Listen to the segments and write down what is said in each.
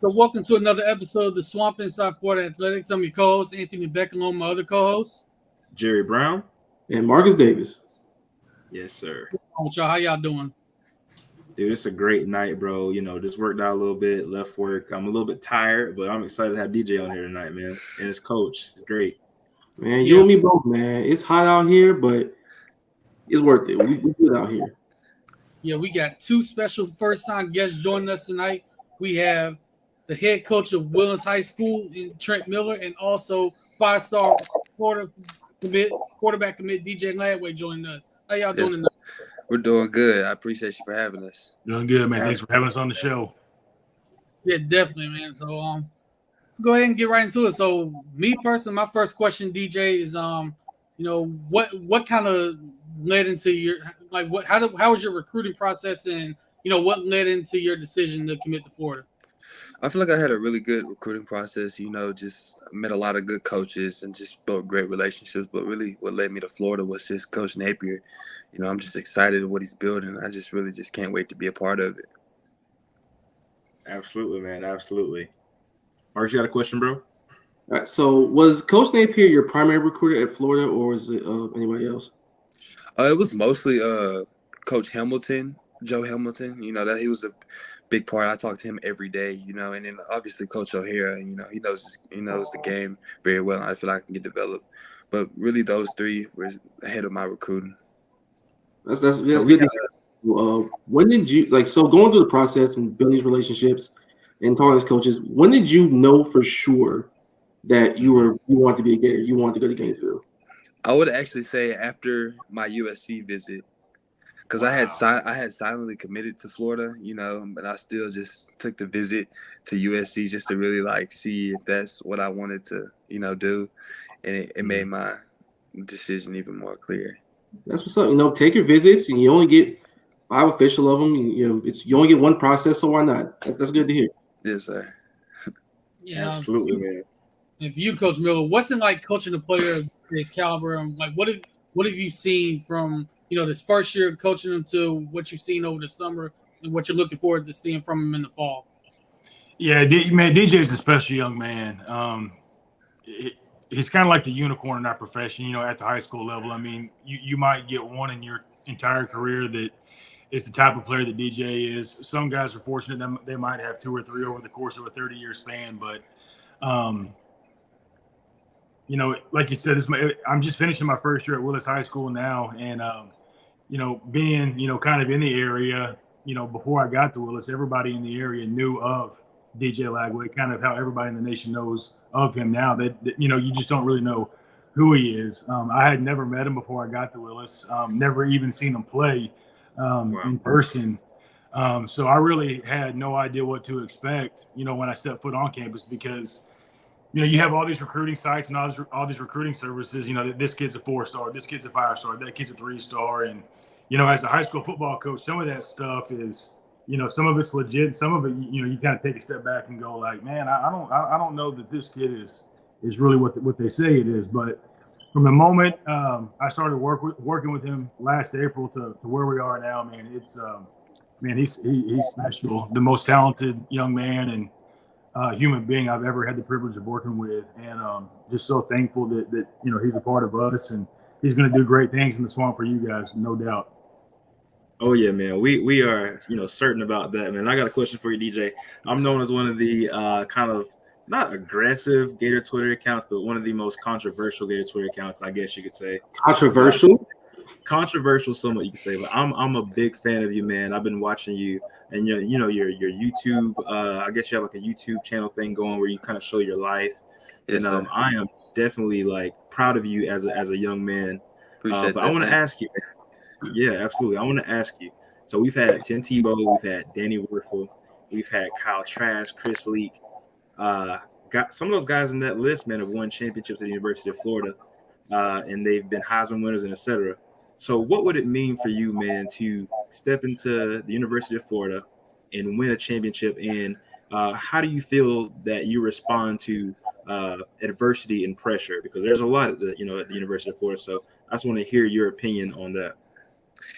So, welcome to another episode of the Swamp Inside Florida Athletics. I'm your co-host Anthony Beck, along with my other co-host. Jerry Brown. And Marcus Davis. Yes, sir. How y'all doing? Dude, it's a great night, bro. Just worked out a little bit, left work. I'm a little bit tired, but I'm excited to have DJ on here tonight, man. And his coach. It's great. Man, you and me both, man. It's hot out here, but it's worth it. We good out here. Yeah, we got two special first-time guests joining us tonight. We have the head coach of Willis High School, Trent Miller, and also five-star Florida quarterback commit DJ Lagway joining us. How y'all doing tonight? We're doing good. I appreciate you for having us. Doing good, man. Thanks for having us on the show. Yeah, definitely, man. So let's go ahead and get right into it. So me personally, my first question, DJ, is what kind of led into your how was your recruiting process, and what led into your decision to commit to Florida? I feel like I had a really good recruiting process, just met a lot of good coaches and just built great relationships. But really what led me to Florida was just Coach Napier. I'm just excited at what he's building. I just can't wait to be a part of it. Absolutely, man. Absolutely. Marcus, you got a question, bro? All right, so was Coach Napier your primary recruiter at Florida, or was it anybody else? It was mostly Coach Hamilton, Joe Hamilton. That he was a big part. I talk to him every day, and then obviously Coach O'Hara, he knows the game very well. I feel like I can get developed. But really those three were ahead of my recruiting. That's good. When did you going through the process and building these relationships and talking as coaches, when did you know for sure that you wanted to be a Gator, you wanted to go to Gainesville? I would actually say after my USC visit, because I had silently committed to Florida, but I still just took the visit to USC just to really see if that's what I wanted to, do. And it made my decision even more clear. That's what's up. Take your visits, and you only get 5 official of them. You only get one process, so why not? That's good to hear. Yes, sir. Yeah, absolutely, man. And for you, Coach Miller, what's it like coaching a player of this caliber? And what have you seen from this first year of coaching him to what you've seen over the summer and what you're looking forward to seeing from him in the fall? Yeah, man, DJ is a special young man. He's kind of like the unicorn in our profession, at the high school level. I mean, you might get one in your entire career that is the type of player that DJ is. Some guys are fortunate that they might have 2 or 3 over the course of a 30-year span. But, like you said, I'm just finishing my first year at Willis High School now. And, being, kind of in the area, before I got to Willis, everybody in the area knew of DJ Lagway, kind of how everybody in the nation knows of him now. That you just don't really know who he is. I had never met him before I got to Willis, never even seen him play in person. So I really had no idea what to expect, when I stepped foot on campus, because, you have all these recruiting sites and all these recruiting services, this kid's a 4-star, this kid's a 5-star, that kid's a 3-star. And, as a high school football coach, some of that stuff is, some of it's legit. Some of it, you kind of take a step back and go like, man, I don't know that this kid is really what they say it is. But from the moment I started working with him last April to where we are now, man, it's he's special. The most talented young man and human being I've ever had the privilege of working with, and just so thankful that he's a part of us, and he's going to do great things in the Swamp for you guys, no doubt. Oh yeah, man. We are, certain about that, man. I got a question for you, DJ. I'm known as one of the kind of not aggressive Gator Twitter accounts, but one of the most controversial Gator Twitter accounts, I guess you could say. Controversial? Controversial, somewhat you could say, but I'm a big fan of you, man. I've been watching you, and your YouTube. I guess you have like a YouTube channel thing going where you kind of show your life. Yes, and I am definitely proud of you as a young man. Appreciate but that, I want to ask you. Yeah, absolutely. I want to ask you. So we've had Tim Tebow, we've had Danny Werfel, we've had Kyle Trask, Chris Leak. Got some of those guys in that list, man, have won championships at the University of Florida, and they've been Heisman winners and etc. So what would it mean for you, man, to step into the University of Florida and win a championship? And how do you feel that you respond to adversity and pressure? Because there's a lot at the University of Florida. So I just want to hear your opinion on that.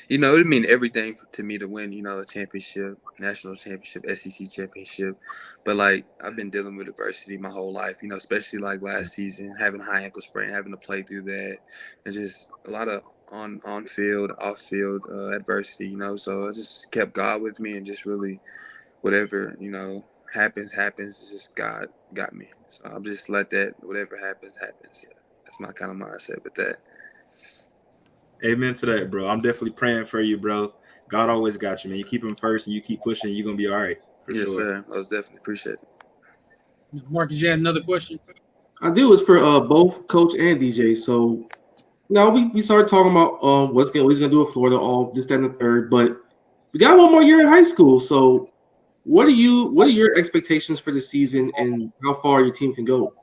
You know, it mean everything to me to win, you know, a championship, national championship, SEC championship. But like I've been dealing with adversity my whole life, you know, especially like last season, having a high ankle sprain, having to play through that, and just a lot of on field, off field adversity, you know. So I just kept God with me and just really whatever, you know, happens. It's just God got me. So I'll just let that whatever happens. Yeah, that's my kind of mindset with that. Amen to that, bro. I'm definitely praying for you, bro. God always got you, man. You keep him first and you keep pushing, you're going to be all right. For Yes, sure. sir. I was definitely appreciate it. Marcus, you had another question? I do. It's for both Coach and DJ. So now we started talking about what he's gonna do at Florida, all this, that, and the third. But we got one more year in high school. So what are your expectations for the season and how far your team can go?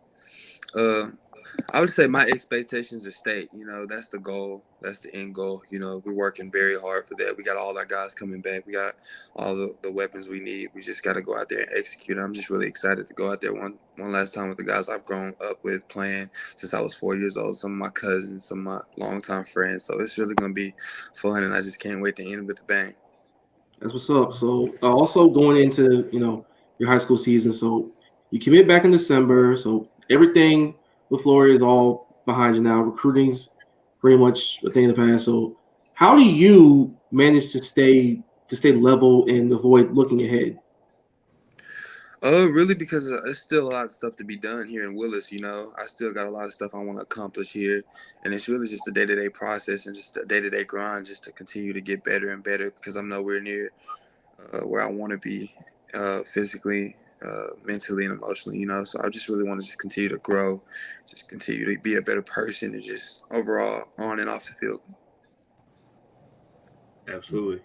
I would say my expectations are state. You know, that's the goal. That's the end goal. You know, we're working very hard for that. We got all our guys coming back. We got all the weapons we need. We just got to go out there and execute. I'm just really excited to go out there one last time with the guys I've grown up with playing since I was 4 years old. Some of my cousins, some of my longtime friends. So it's really going to be fun, and I just can't wait to end with a bang. That's what's up. So also going into your high school season. So you commit back in December. So everything with Florida is all behind you now. Recruiting's pretty much a thing in the past. So how do you manage to stay level and avoid looking ahead? Really, because there's still a lot of stuff to be done here in Willis. You know, I still got a lot of stuff I want to accomplish here, and it's really just a day-to-day process and just a day-to-day grind, just to continue to get better and better. Because I'm nowhere near where I want to be physically, mentally, and emotionally. You know, so I just really want to just continue to grow, just continue to be a better person, and just overall on and off the field. Absolutely.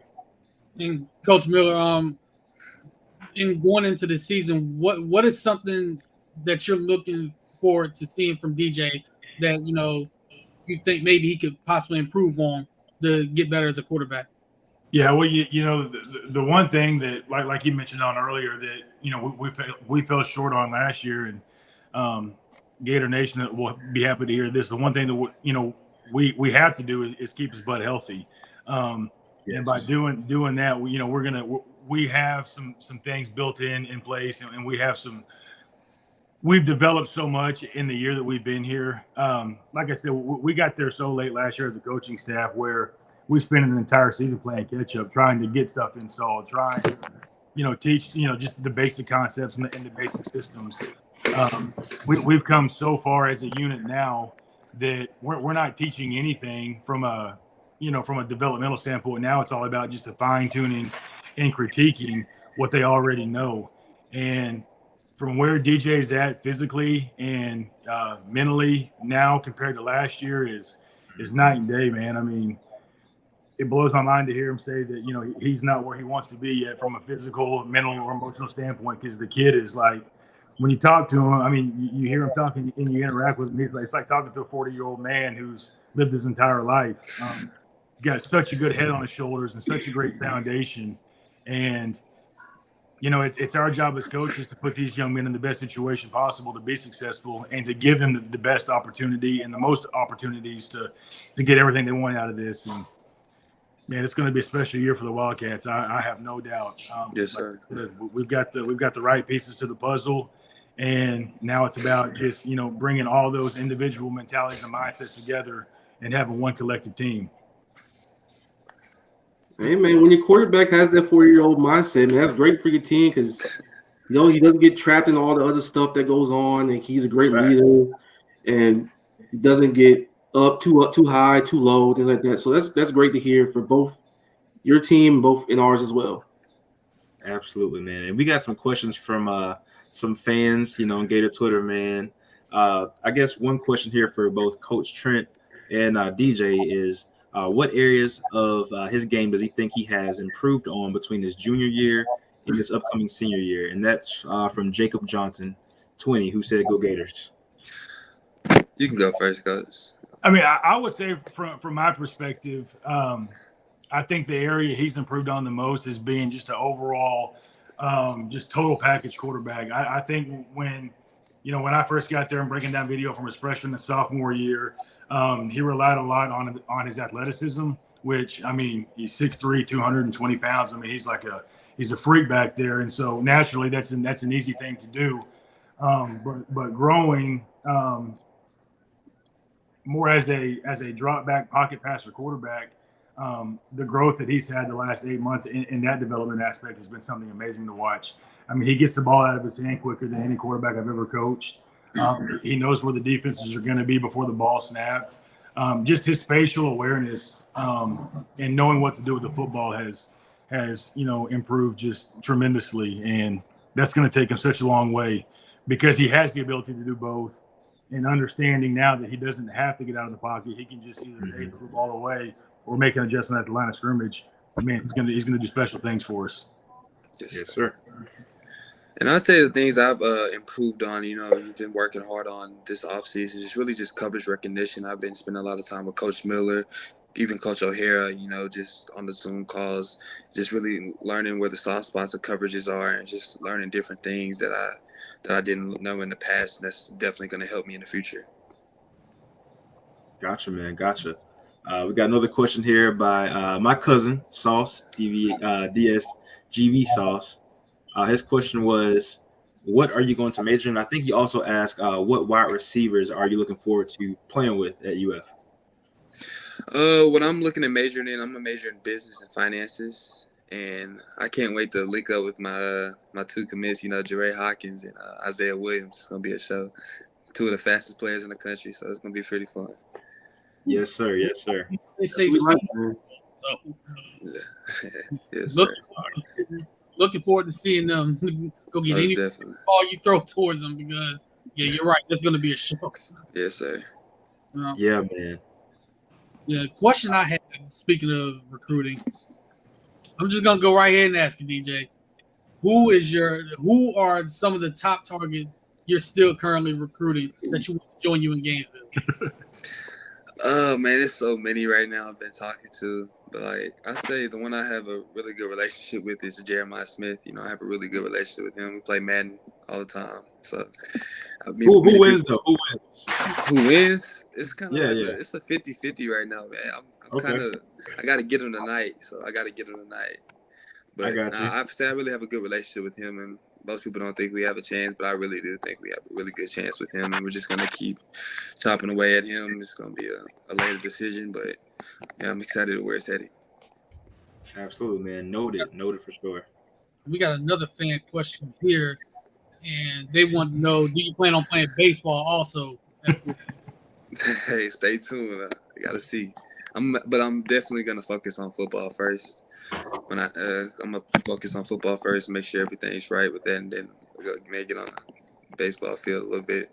And Coach Miller, in going into the season, what is something that you're looking forward to seeing from DJ that you think maybe he could possibly improve on to get better as a quarterback? Yeah, well, you know, the one thing that like you mentioned on earlier that we fell short on last year, and Gator Nation will be happy to hear this. The one thing that we have to do is keep his butt healthy, yes. And by doing that, we have some things built in place, and we've developed so much in the year that we've been here. Like I said, we got there so late last year as a coaching staff where we spent an entire season playing catch up, trying to get stuff installed, trying to teach just the basic concepts and the basic systems. We've come so far as a unit now that we're not teaching anything from a developmental standpoint. Now it's all about just the fine tuning and critiquing what they already know. And from where DJ's at physically and mentally now compared to last year is night and day, man. I mean, it blows my mind to hear him say that, he's not where he wants to be yet from a physical, mental, or emotional standpoint, because the kid is like, when you talk to him, I mean, you hear him talking and you interact with him, it's like talking to a 40-year-old man who's lived his entire life. He's got such a good head on his shoulders and such a great foundation. And, it's our job as coaches to put these young men in the best situation possible to be successful and to give them the best opportunity and the most opportunities to get everything they want out of this. And, man, it's going to be a special year for the Wildcats. I have no doubt. Yes, sir. We've got the right pieces to the puzzle, and now it's about just bringing all those individual mentalities and mindsets together and having one collective team. Hey, man, when your quarterback has that 40-year-old mindset, man, that's great for your team because he doesn't get trapped in all the other stuff that goes on, and he's a great leader, and he doesn't get up too high, too low, things like that. So that's great to hear for both your team, both in ours as well. Absolutely, man. And we got some questions from some fans, on Gator Twitter, man. I guess one question here for both Coach Trent and DJ is what areas of his game does he think he has improved on between his junior year and this upcoming senior year? And that's from Jacob Johnson, 20, who said, "Go Gators." You can go first, Coach. I mean, I would say from my perspective, I think the area he's improved on the most is being just an overall, just total package quarterback. I think when I first got there and breaking down video from his freshman and sophomore year, he relied a lot on his athleticism, which, I mean, he's 6'3", 220 pounds. I mean, he's a freak back there. And so naturally that's an easy thing to do. But growing more as a drop back pocket passer quarterback, the growth that he's had the last 8 months in that development aspect has been something amazing to watch. I mean, he gets the ball out of his hand quicker than any quarterback I've ever coached. He knows where the defenses are going to be before the ball snapped. Just his spatial awareness and knowing what to do with the football has improved just tremendously. And that's going to take him such a long way because he has the ability to do both. And understanding now that he doesn't have to get out of the pocket, he can just either take the ball away or make an adjustment at the line of scrimmage. Man, he's gonna do special things for us. Yes, sir. And I'd say the things I've improved on, you've been working hard on this offseason, is really just coverage recognition. I've been spending a lot of time with Coach Miller, even Coach O'Hara, just on the Zoom calls, just really learning where the soft spots of coverages are and just learning different things that I didn't know in the past. And that's definitely going to help me in the future. Gotcha, man. Gotcha. We got another question here by my cousin, Sauce, DSGV Sauce. His question was, what are you going to major in? I think he also asked, what wide receivers are you looking forward to playing with at UF? What I'm looking at majoring in, I'm going to major in business and finances. And I can't wait to link up with my two commits, Jeray Hawkins and Isaiah Williams. It's going to be a show. Two of the fastest players in the country, so it's going to be pretty fun. Yes, sir. Yes, sir. They say Yes, looking forward to seeing them go get any ball you throw towards them because, you're right. There's going to be a show. Yes, sir. Yeah, man. Yeah, question I had, speaking of recruiting, I'm just going to go right ahead and ask you, DJ. Who are some of the top targets you're still currently recruiting that you want to join you in Gainesville? Oh, man, there's so many right now I've been talking to. But, I'd say the one I have a really good relationship with is Jeremiah Smith. I have a really good relationship with him. We play Madden all the time. So, who wins, though? Who wins? It's kind of it's a 50-50 right now, man. I got to get him tonight. So, I got to get him tonight. But I got you. I'd say I really have a good relationship with him, and most people don't think we have a chance, but I really do think we have a really good chance with him, and we're just going to keep chopping away at him. It's going to be a later decision, but I'm excited to where it's heading. Absolutely, man. Noted for sure. We got another fan question here, and they want to know, do you plan on playing baseball also? Hey, stay tuned. I got to see. But I'm definitely going to focus on football first. I'm gonna focus on football first, make sure everything's right with that, and then we'll make it on the baseball field a little bit.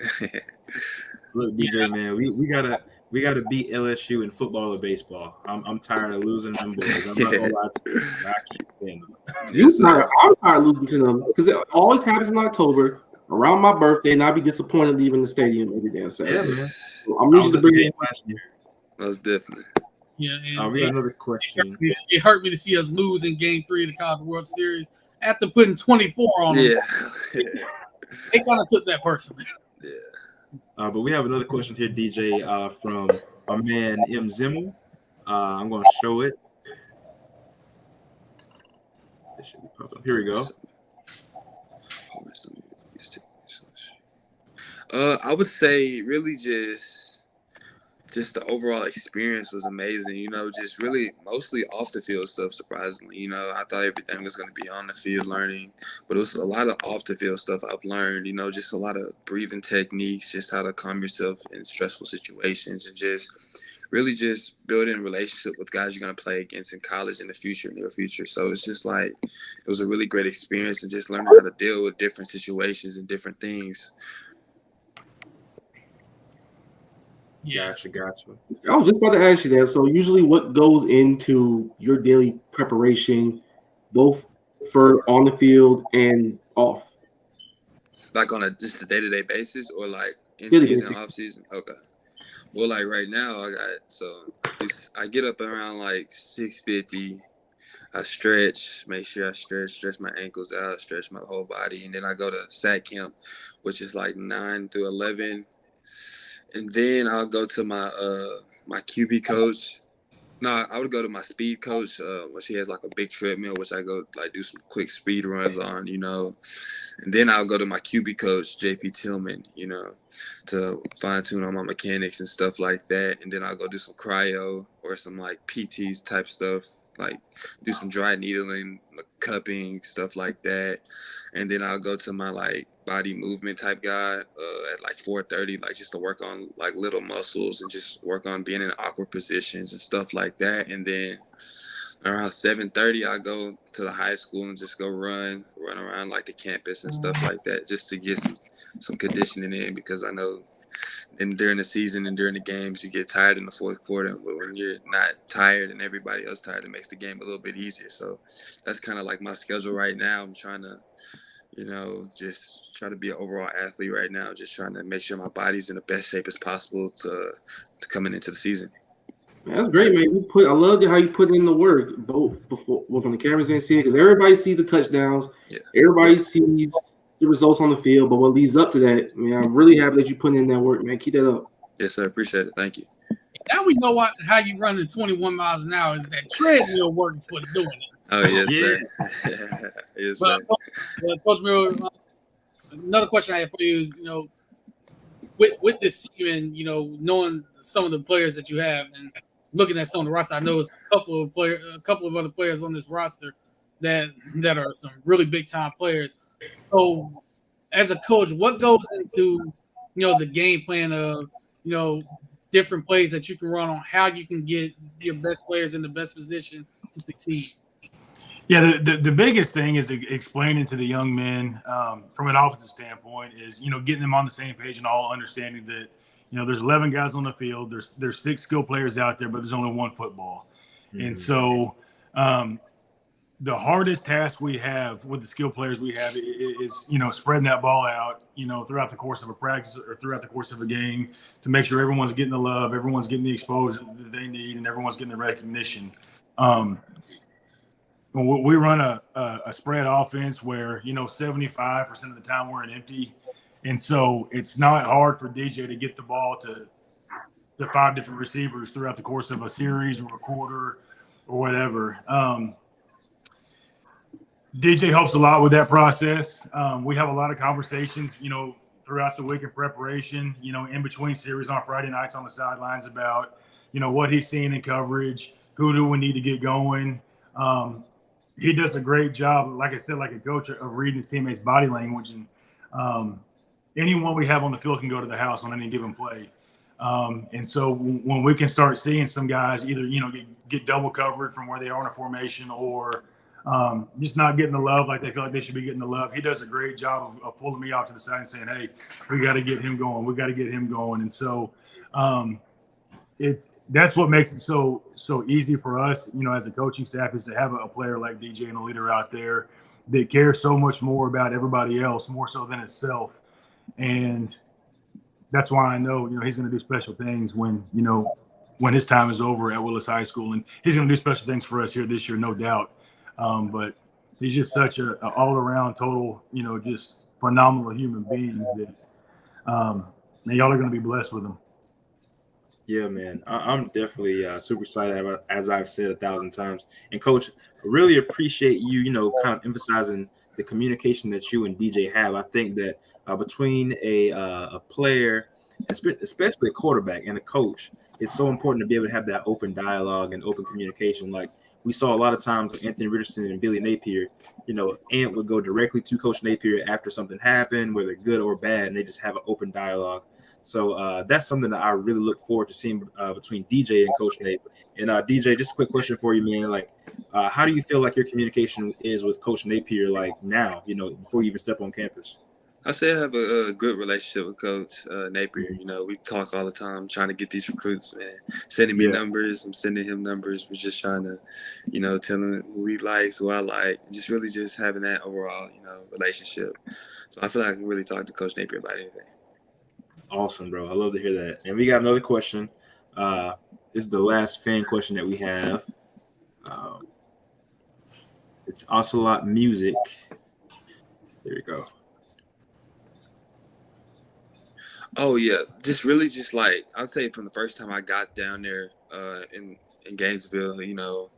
Look, DJ, man, we gotta beat LSU in football or baseball. I'm tired of losing them boys. I'm not gonna lie to you. I can't stand them. I'm tired of losing to them because it always happens in October around my birthday, and I'll be disappointed leaving the stadium every damn Saturday. Yeah, man. So I'm usually to bring it in last year. Most definitely. Yeah, and we got another question. It hurt me to see us lose in Game 3 of the College World Series after putting 24 on them. Yeah. They kind of took that personally. Yeah. But we have another question here, DJ, from our man M. Zimmel. I'm going to show it. This should be popping up. Here we go. I would say really just the overall experience was amazing, just really mostly off the field stuff, surprisingly. I thought everything was going to be on the field learning, but it was a lot of off the field stuff I've learned, just a lot of breathing techniques, just how to calm yourself in stressful situations, and just really just building a relationship with guys you're going to play against in college in the near future. So it's just it was a really great experience, and just learning how to deal with different situations and different things. Yeah. Gotcha. I was just about to ask you that. So usually what goes into your daily preparation, both for on the field and off? Like on just a day-to-day basis or in season, off season? Okay. Well, right now I get up around 6:50. I stretch, make sure I stretch my ankles out, stretch my whole body. And then I go to SAT camp, which is 9 through 11. And then I'll go to my my QB coach, No, I would go to my speed coach when she has like a big treadmill, which I go like do some quick speed runs on, and then I'll go to my QB coach, JP Tillman, to fine tune on my mechanics and stuff like that. And then I'll go do some cryo or some like PTs type stuff, like do some dry needling, cupping, stuff like that. And then I'll go to my like body movement type guy at like 4:30, like just to work on like little muscles and just work on being in awkward positions and stuff like that. And then around 7:30, I go to the high school and just go run around like the campus and stuff like that, just to get some conditioning in, because I know and during the season and during the games you get tired in the fourth quarter, but when you're not tired and everybody else tired, it makes the game a little bit easier. So that's kind of like my schedule right now. I'm trying to just try to be an overall athlete right now, just trying to make sure my body's in the best shape as possible to coming into the season. Man, that's great, man. I love how you put in the work, both on the cameras and see it, because everybody sees the touchdowns, everybody sees the results on the field, but what leads up to that, man, I'm really happy that you put in that work, man. Keep that up. Yes, sir. Appreciate it. Thank you. Now we know how you run at 21 miles an hour is that treadmill work is what's doing it. Oh, yes, sir. Yes, sir. Coach Miro, another question I have for you is, with this season, knowing some of the players that you have and looking at some of the roster, I know it's a couple of other players on this roster that are some really big time players. So, as a coach, what goes into the game plan of different plays that you can run on how you can get your best players in the best position to succeed? Yeah, the biggest thing is explaining to the young men from an offensive standpoint is getting them on the same page and all understanding that there's 11 guys on the field, there's 6 skill players out there, but there's only one football. Mm-hmm. And so the hardest task we have with the skill players we have is spreading that ball out throughout the course of a practice or throughout the course of a game to make sure everyone's getting the love, everyone's getting the exposure that they need, and everyone's getting the recognition. We run a spread offense where 75% of the time we're in empty, and so it's not hard for DJ to get the ball to 5 different receivers throughout the course of a series or a quarter or whatever. DJ helps a lot with that process. We have a lot of conversations, throughout the week in preparation, in between series on Friday nights on the sidelines about, what he's seeing in coverage, who do we need to get going. He does a great job, like I said, like a coach, of reading his teammates' body language. And anyone we have on the field can go to the house on any given play. And so when we can start seeing some guys either, get double covered from where they are in a formation or just not getting the love like they feel like they should be getting the love, he does a great job of pulling me off to the side and saying, hey, we got to get him going. We got to get him going. And so that's what makes it so easy for us, as a coaching staff, is to have a player like DJ and a leader out there that cares so much more about everybody else, more so than itself. And that's why I know, he's going to do special things when his time is over at Willis High School. And he's going to do special things for us here this year, no doubt. But he's just such an all-around, total, just phenomenal human being that y'all are going to be blessed with him. Yeah, man, I'm definitely super excited about, as I've said 1,000 times. And Coach, I really appreciate you, kind of emphasizing the communication that you and DJ have. I think that between a player, especially a quarterback, and a coach, it's so important to be able to have that open dialogue and open communication. Like we saw a lot of times with Anthony Richardson and Billy Napier, Ant would go directly to Coach Napier after something happened, whether good or bad, and they just have an open dialogue. So that's something that I really look forward to seeing between DJ and Coach Nate. And DJ, just a quick question for you, man. Like, how do you feel like your communication is with Coach Napier, like now, before you even step on campus? I say I have a good relationship with Coach Napier. We talk all the time, trying to get these recruits, man. Sending me numbers, I'm sending him numbers. We're just trying to, tell him who he likes, who I like, just really just having that overall, relationship. So I feel like I can really talk to Coach Napier about anything. Awesome, bro. I love to hear that. And we got another question. This is the last fan question that we have. It's Ocelot Music. There you go. Oh yeah, just really just like I'd say from the first time I got down there in in Gainesville. You know,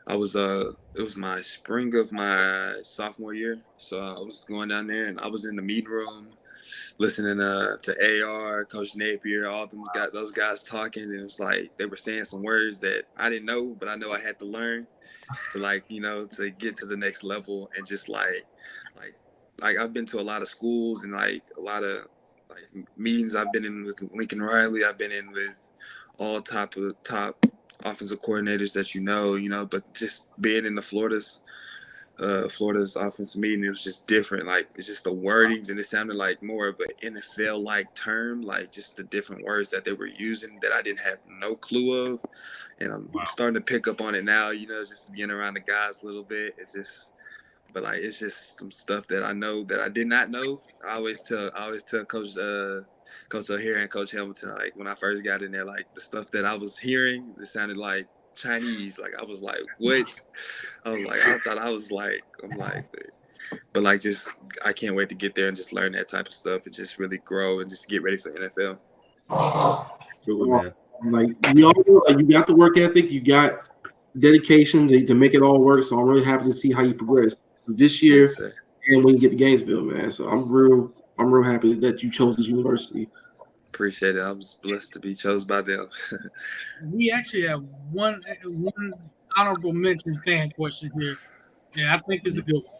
I was it was my spring of my sophomore year, so I was going down there and I was in the meeting room listening to AR, Coach Napier, all them got those guys talking, and it was like they were saying some words that I didn't know, but I know I had to learn to like, you know, to get to the next level. And just like I've been to a lot of schools and like a lot of like meetings I've been in with Lincoln Riley, I've been in with all top offensive coordinators that you know, but just being in the Florida's offensive meeting, it was just different. Like, it's just the wordings, and it sounded like more of an NFL-like term, like just the different words that they were using that I didn't have no clue of. And I'm starting to pick up on it now, you know, just being around the guys a little bit. It's just, but like, it's just some stuff that I know that I did not know. I always tell Coach O'Hare and Coach Hamilton, like when I first got in there, like the stuff that I was hearing, it sounded like Chinese. Like I was like, what? I thought I was like, I'm like, but like, just I can't wait to get there and just learn that type of stuff and just really grow and just get ready for the NFL. Good, man. Like we all know, like, you got the work ethic, you got dedication to make it all work. So I'm really happy to see how you progress this year and when you get to Gainesville, man. So I'm real happy that you chose this university. Appreciate it. I was blessed to be chosen by them. We actually have one honorable mention fan question here. Yeah, I think this is a good one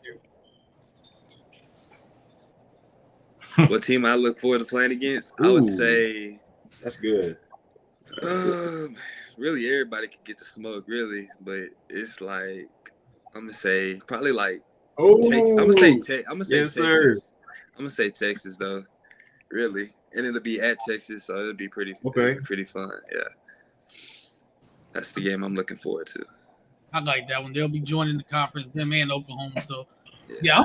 here. What team I look forward to playing against? I would say that's good. Really, everybody could get the smoke, really, but it's like I'm gonna say probably like I'm gonna say yes, Texas. Sir. I'm gonna say Texas though, really, and it'll be at Texas, so it'll be pretty fun. Yeah, that's the game I'm looking forward to. I like that one. They'll be joining the conference, them and Oklahoma. So yeah,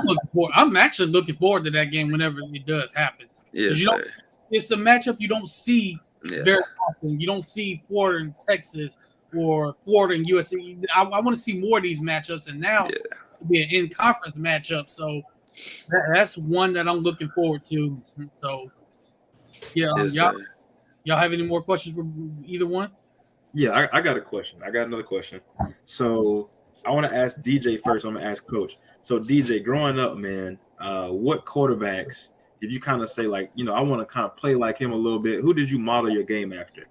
I'm actually looking forward to that game whenever it does happen. Yes, sir. It's a matchup you don't see very often. You don't see Florida and Texas or Florida and USC. I want to see more of these matchups, and now it'll be an in-conference matchup. So that's one that I'm looking forward to. So yeah, y'all have any more questions for either one? Yeah, I got a question. I got another question. So I want to ask DJ first. I'm gonna ask Coach. So DJ, growing up, man, what quarterbacks did you kind of say, like, you know, I want to kind of play like him a little bit? Who did you model your game after?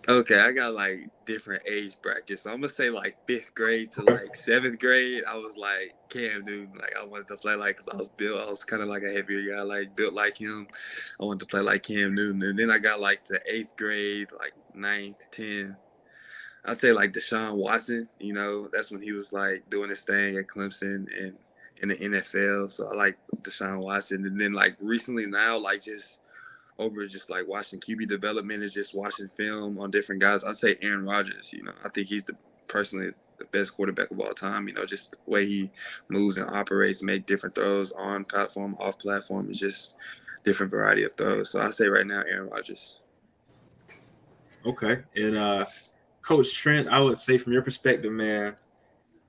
Okay, I got like different age brackets. So I'm gonna say like 5th grade to like 7th grade. I was like Cam Newton. Like I wanted to play like, cause I was kind of like a heavier guy, like built like him. I wanted to play like Cam Newton. And then I got like to 8th grade, like 9th, 10th. I'd say like Deshaun Watson. You know, that's when he was like doing his thing at Clemson and in the NFL. So I like Deshaun Watson. And then like recently now, like just like watching QB development and just watching film on different guys, I'd say Aaron Rodgers. You know, I think he's personally the best quarterback of all time. You know, just the way he moves and operates, make different throws on platform, off platform, is just different variety of throws. So I say right now, Aaron Rodgers. Okay. And Coach Trent, I would say from your perspective, man,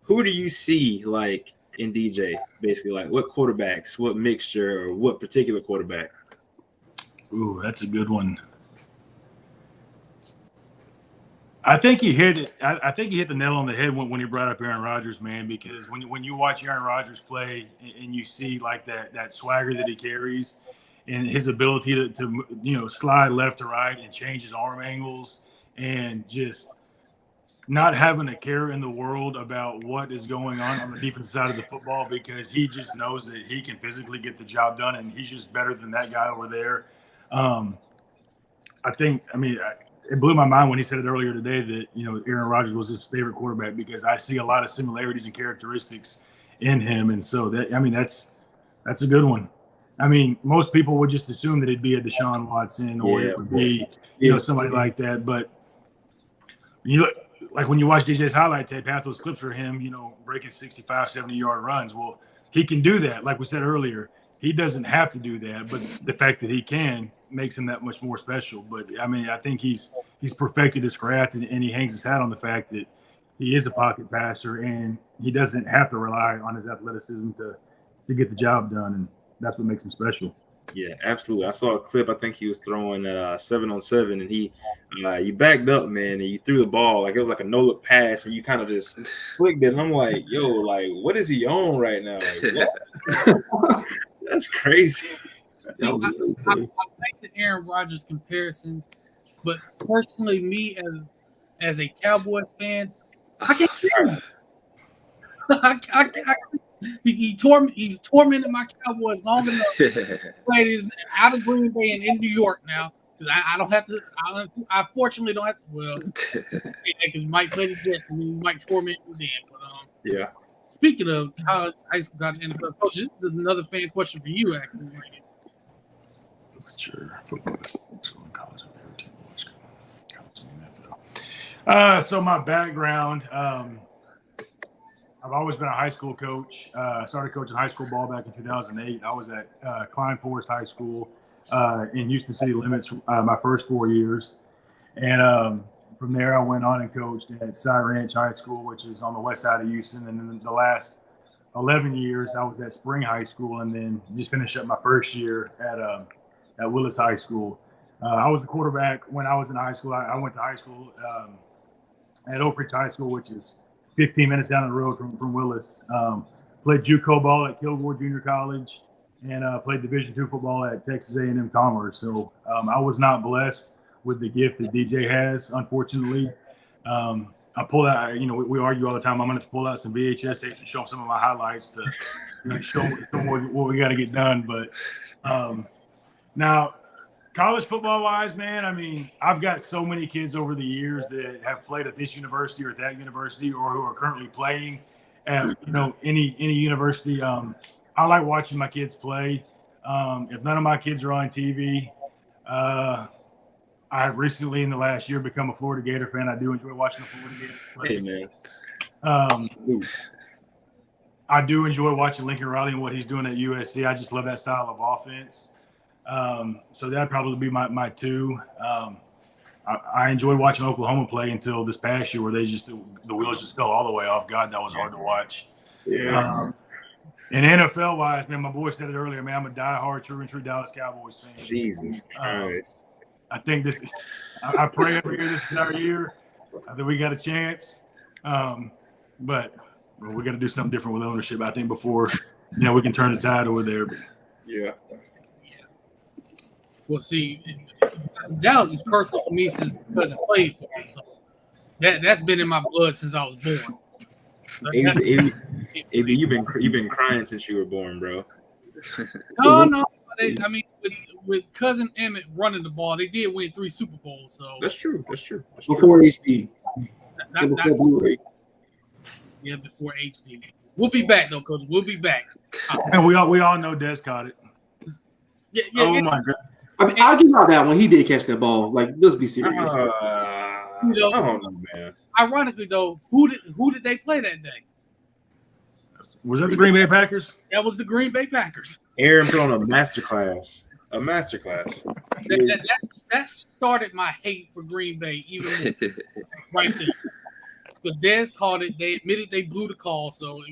who do you see like in DJ? Basically, like what quarterbacks, what mixture, or what particular quarterback? Ooh, that's a good one. I think you hit it. I think you hit the nail on the head when you brought up Aaron Rodgers, man. Because when you watch Aaron Rodgers play and you see like that swagger that he carries, and his ability to you know slide left to right and change his arm angles, and just not having a care in the world about what is going on the defensive side of the football, because he just knows that he can physically get the job done, and he's just better than that guy over there. It blew my mind when he said it earlier today that, you know, Aaron Rodgers was his favorite quarterback, because I see a lot of similarities and characteristics in him. And so that's a good one. I mean, most people would just assume that it'd be a Deshaun Watson or it would be, you know, somebody like that. But you look, like when you watch DJ's highlight tape, half those clips are him, you know, breaking 65, 70-yard runs. Well, he can do that. Like we said earlier, he doesn't have to do that, but the fact that he can makes him that much more special. But I mean, I think he's perfected his craft, and he hangs his hat on the fact that he is a pocket passer, and he doesn't have to rely on his athleticism to get the job done. And that's what makes him special. Yeah, absolutely. I saw a clip. I think he was throwing 7-on-7, and he you backed up, man, and you threw the ball like it was like a no look pass, and you kind of just flicked it. And I'm like, yo, like what is he on right now? Like, what? That's crazy. See, I like the Aaron Rodgers comparison, but personally, me as a Cowboys fan, I can't hear him. He's tormented my Cowboys long enough. Played out of Green Bay and in New York now because I don't have to. I fortunately don't have to. Well, because Mike played the Jets and he might torment me then. But yeah. Speaking of college, high school, college, NFL coaches, this is another fan question for you, actually. Sure. Football, college, so my background. I've always been a high school coach. Started coaching high school ball back in 2008. I was at Klein Forest High School in Houston city limits my first 4 years. And from there, I went on and coached at Cy Ranch High School, which is on the west side of Houston. And then the last 11 years, I was at Spring High School, and then just finished up my first year at Willis High School. I was a quarterback when I was in high school. I went to high school at Oak Ridge High School, which is 15 minutes down the road from Willis. Played JUCO ball at Kilgore Junior College, and played Division II football at Texas A&M Commerce. So I was not blessed with the gift that DJ has, unfortunately. I pulled out, we argue all the time. I'm going to pull out some VHS tapes and show them some of my highlights to show what we got to get done. But now, college football-wise, man, I mean, I've got so many kids over the years that have played at this university or that university or who are currently playing at, any university. I like watching my kids play. If none of my kids are on TV, I have recently in the last year become a Florida Gator fan. I do enjoy watching the Florida Gators play. Hey, man. I do enjoy watching Lincoln Riley and what he's doing at USC. I just love that style of offense. So that'd probably be my two. I enjoyed watching Oklahoma play until this past year where the wheels just fell all the way off. God, that was hard to watch. Yeah. And NFL wise, man, my boy said it earlier, man, I'm a diehard true Dallas Cowboys fan. Jesus Christ. I think I pray every year this entire year that we got a chance. But we got to do something different with ownership, I think, before, we can turn the tide over there. But, yeah. Well, see, Dallas is personal for me since because I played for it. So that's been in my blood since I was born. AB, you've been crying since you were born, bro. No. I mean, with cousin Emmett running the ball, they did win 3 Super Bowls. So that's true. Before HD. Yeah, before HD. We'll be back though, Coach. We'll be back. And we all know Des caught it. Yeah. Oh my God. I mean, I'll give out that one. He did catch that ball. Like, let's be serious. I don't know, man. Ironically, though, who did they play that day? Was that the Green Bay Packers? That was the Green Bay Packers. Aaron put on a masterclass. That started my hate for Green Bay, even right there. Because Dez called it. They admitted they blew the call, so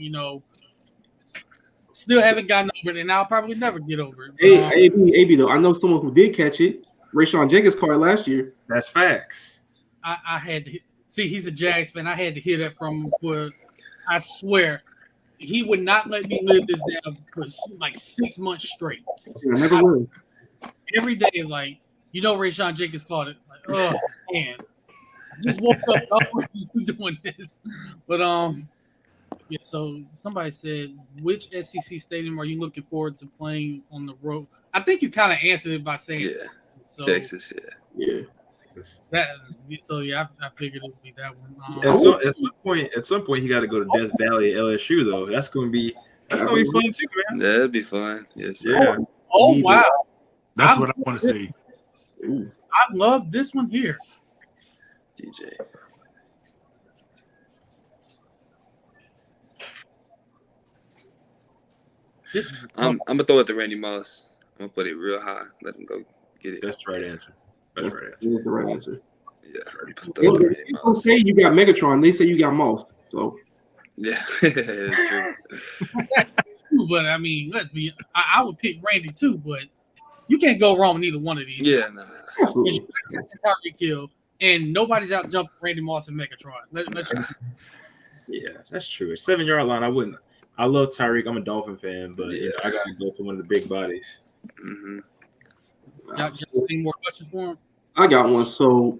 still haven't gotten over it, and I'll probably never get over it. AB though, I know someone who did catch it. Rayshawn Jenkins caught it last year. That's facts. I had to see. He's a Jags fan. I had to hear that from him. I swear, he would not let me live this down for like 6 months straight. Yeah, never will. Every day is like, Rayshawn Jenkins caught it. Like, oh man, I just woke up. I'm doing this, but yeah. So somebody said, which SEC stadium are you looking forward to playing on the road? I think you kind of answered it by saying Texas. So, Texas, yeah. I figured it would be that one. At some point, he got to go to Death Valley, LSU though. That's gonna be fun too, man. That'd be fun. Yes. Yeah. Oh wow. That's what I want to see. Ooh. I love this one here. DJ. I'm gonna throw it to Randy Moss. I'm gonna put it real high. Let him go get it. That's the right answer. That's the right answer. Yeah. It's okay. You got Megatron. They say you got Moss. So yeah, it's true. But I mean, I would pick Randy too, but you can't go wrong with either one of these. Yeah, nah. Absolutely. Tyreek Hill, and nobody's out jumping Randy Moss and Megatron. Let's just Yeah, that's true. A 7-yard line, I wouldn't. I love Tyreek. I'm a Dolphin fan, but Yeah. I gotta go to one of the big bodies. Mm-hmm. got any more questions for him? I got one. So,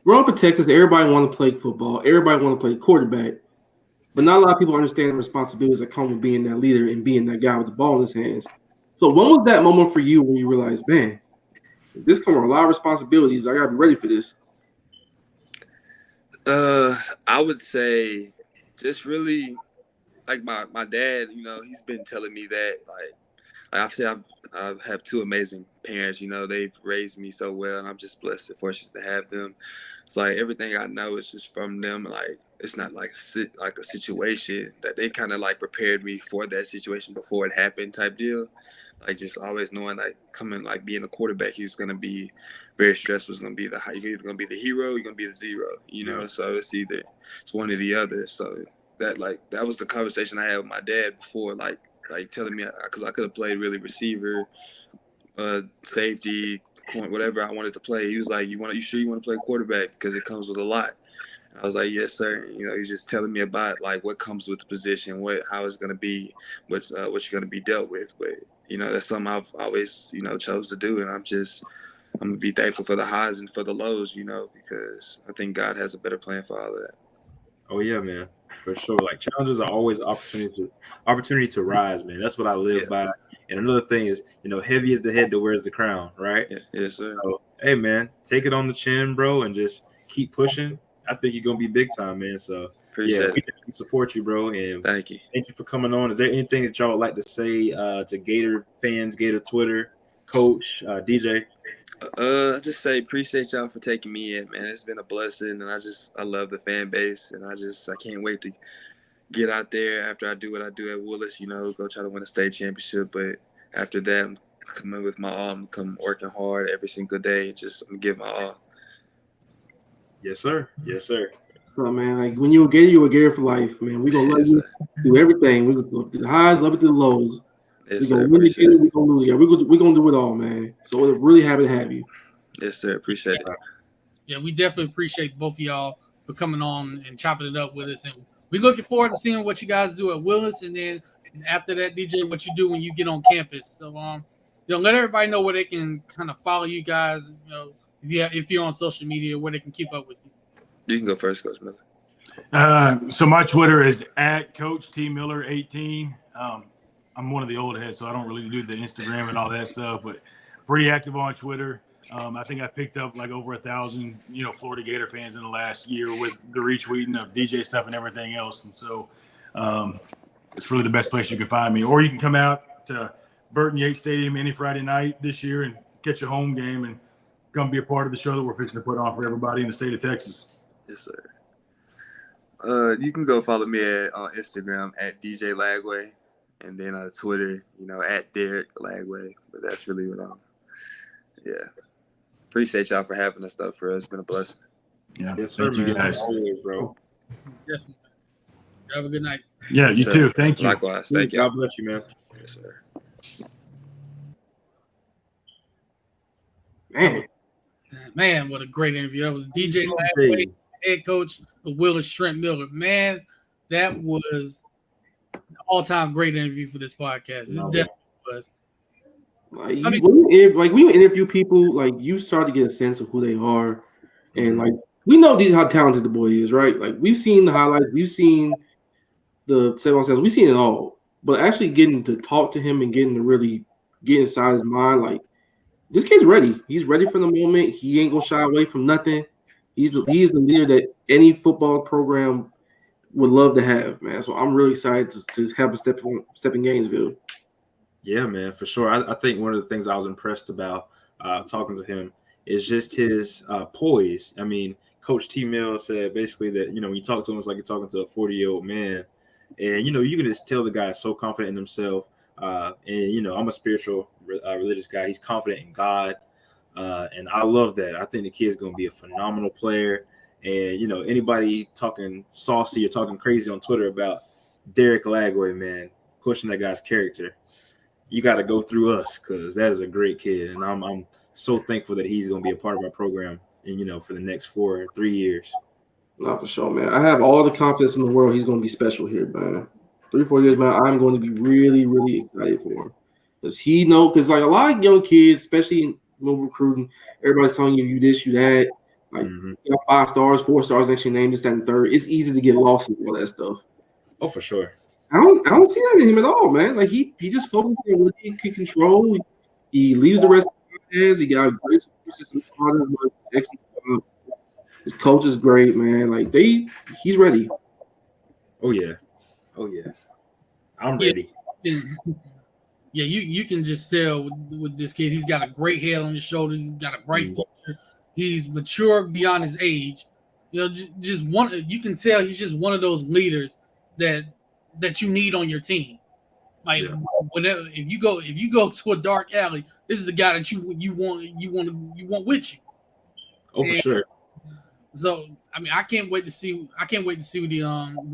growing up in Texas, everybody want to play football. Everybody want to play quarterback. But not a lot of people understand the responsibilities that come with being that leader and being that guy with the ball in his hands. So, when was that moment for you when you realized, man, this comes with a lot of responsibilities. I got to be ready for this? I would say just really like my dad, he's been telling me that like I've said I have two amazing parents, they've raised me so well, and I'm just blessed and fortunate to have them. It's like everything I know is just from them. Like it's not like a situation that they kind of like prepared me for that situation before it happened type deal. Like just always knowing like being a quarterback, he's gonna be very stressful. It's gonna be you're either gonna be the hero, you're gonna be the zero. So it's one or the other. So that was the conversation I had with my dad before, like telling me, because I could have played really receiver, safety, whatever I wanted to play. He was like, you sure you want to play quarterback because it comes with a lot? I was like, yes, sir. He's just telling me about like what comes with the position, how it's going to be, what you're going to be dealt with. But, that's something I've always, chose to do. And I'm going to be thankful for the highs and for the lows, because I think God has a better plan for all of that. Oh yeah, man, for sure. Like challenges are always opportunity to rise, man. That's what I live by. And another thing is, heavy is the head that wears the crown, right? Yeah, yes, sir. So, hey, man, take it on the chin, bro, and just keep pushing. I think you're gonna be big time, man. So Appreciate we definitely support you, bro. And thank you for coming on. Is there anything that y'all would like to say to Gator fans, Gator Twitter, Coach, DJ? I just say appreciate y'all for taking me in, man. It's been a blessing, and I love the fan base, and I can't wait to get out there after I do what I do at Willis, go try to win a state championship. But after that, I'm coming with my all. I'm working hard every single day, I'm give my all. Yes, sir. Yes, sir. So, man, like when you a Gator for life, man. We gonna love you do everything. We gonna love the highs, love it to the lows. Yes, we gonna win it, we gonna lose it. We gonna do it all, man. So we're really happy to have you. Yes, sir. Appreciate it. Yeah, we definitely appreciate both of y'all for coming on and chopping it up with us. And we're looking forward to seeing what you guys do at Willis, and then after that, DJ, what you do when you get on campus. So, let everybody know where they can kind of follow you guys. If you're on social media, where they can keep up with you. You can go first, Coach Miller. So my Twitter is @CoachTMiller18. I'm one of the old heads, so I don't really do the Instagram and all that stuff, but pretty active on Twitter. I think I picked up like over 1,000, Florida Gator fans in the last year with the retweeting of DJ stuff and everything else. And so it's really the best place you can find me. Or you can come out to Burton Yates Stadium any Friday night this year and catch a home game and come be a part of the show that we're fixing to put on for everybody in the state of Texas. Yes, sir. You can go follow me on Instagram @DJ Lagway, and then on Twitter, @Derek Lagway. But that's really what appreciate y'all for having us stuff for us. It's been a blessing. Yeah, yes, sir, thank you guys. Always, bro. Definitely. Have a good night. Yeah, you too. Thank you. Likewise. Thank you. God bless you, man. Yes, sir. Man, what a great interview. That was DJ Lagway, head coach of Willis Trent Miller. Man, that was an all-time great interview for this podcast. It definitely was. When you interview people, like you start to get a sense of who they are, and like we know how talented the boy is, right? Like we've seen the highlights, we've seen the 7-on-7s, we've seen it all. But actually getting to talk to him and getting to really get inside his mind, like this kid's ready. He's ready for the moment. He ain't gonna shy away from nothing. He's the leader that any football program would love to have, man. So I'm really excited to have a step in Gainesville. Yeah, man, for sure. I think one of the things I was impressed about talking to him is just his poise. I mean, Coach T. Mill said basically that, when you talk to him, it's like you're talking to a 40-year-old man. And, you can just tell the guy is so confident in himself. And, I'm a spiritual, religious guy. He's confident in God. And I love that. I think the kid's going to be a phenomenal player. And, anybody talking saucy or talking crazy on Twitter about Derek Lagway, man, question that guy's character, you got to go through us because that is a great kid, and I'm so thankful that he's going to be a part of our program, and for the next 3 years. Not for sure, man. I have all the confidence in the world he's going to be special here, man. 3-4 years, man. I'm going to be really, really excited for him because like a lot of young kids, especially when recruiting, everybody's telling you this, you that. Like you got 5 stars, 4 stars next to your name, this, that, and third. It's easy to get lost in all that stuff. Oh, for sure. I don't see that in him at all, man. Like he just focuses on what he can control. He leaves the rest of his hands. He got great support system. Excellent job. His coach is great, man. Like he's ready. Oh yeah. I'm ready. Yeah, you can just tell with this kid. He's got a great head on his shoulders. He's got a bright future. He's mature beyond his age. Just one. You can tell he's just one of those leaders that you need on your team. Like whenever if you go to a dark alley, this is a guy that you want with you. Oh, for sure. So I mean, I can't wait to see what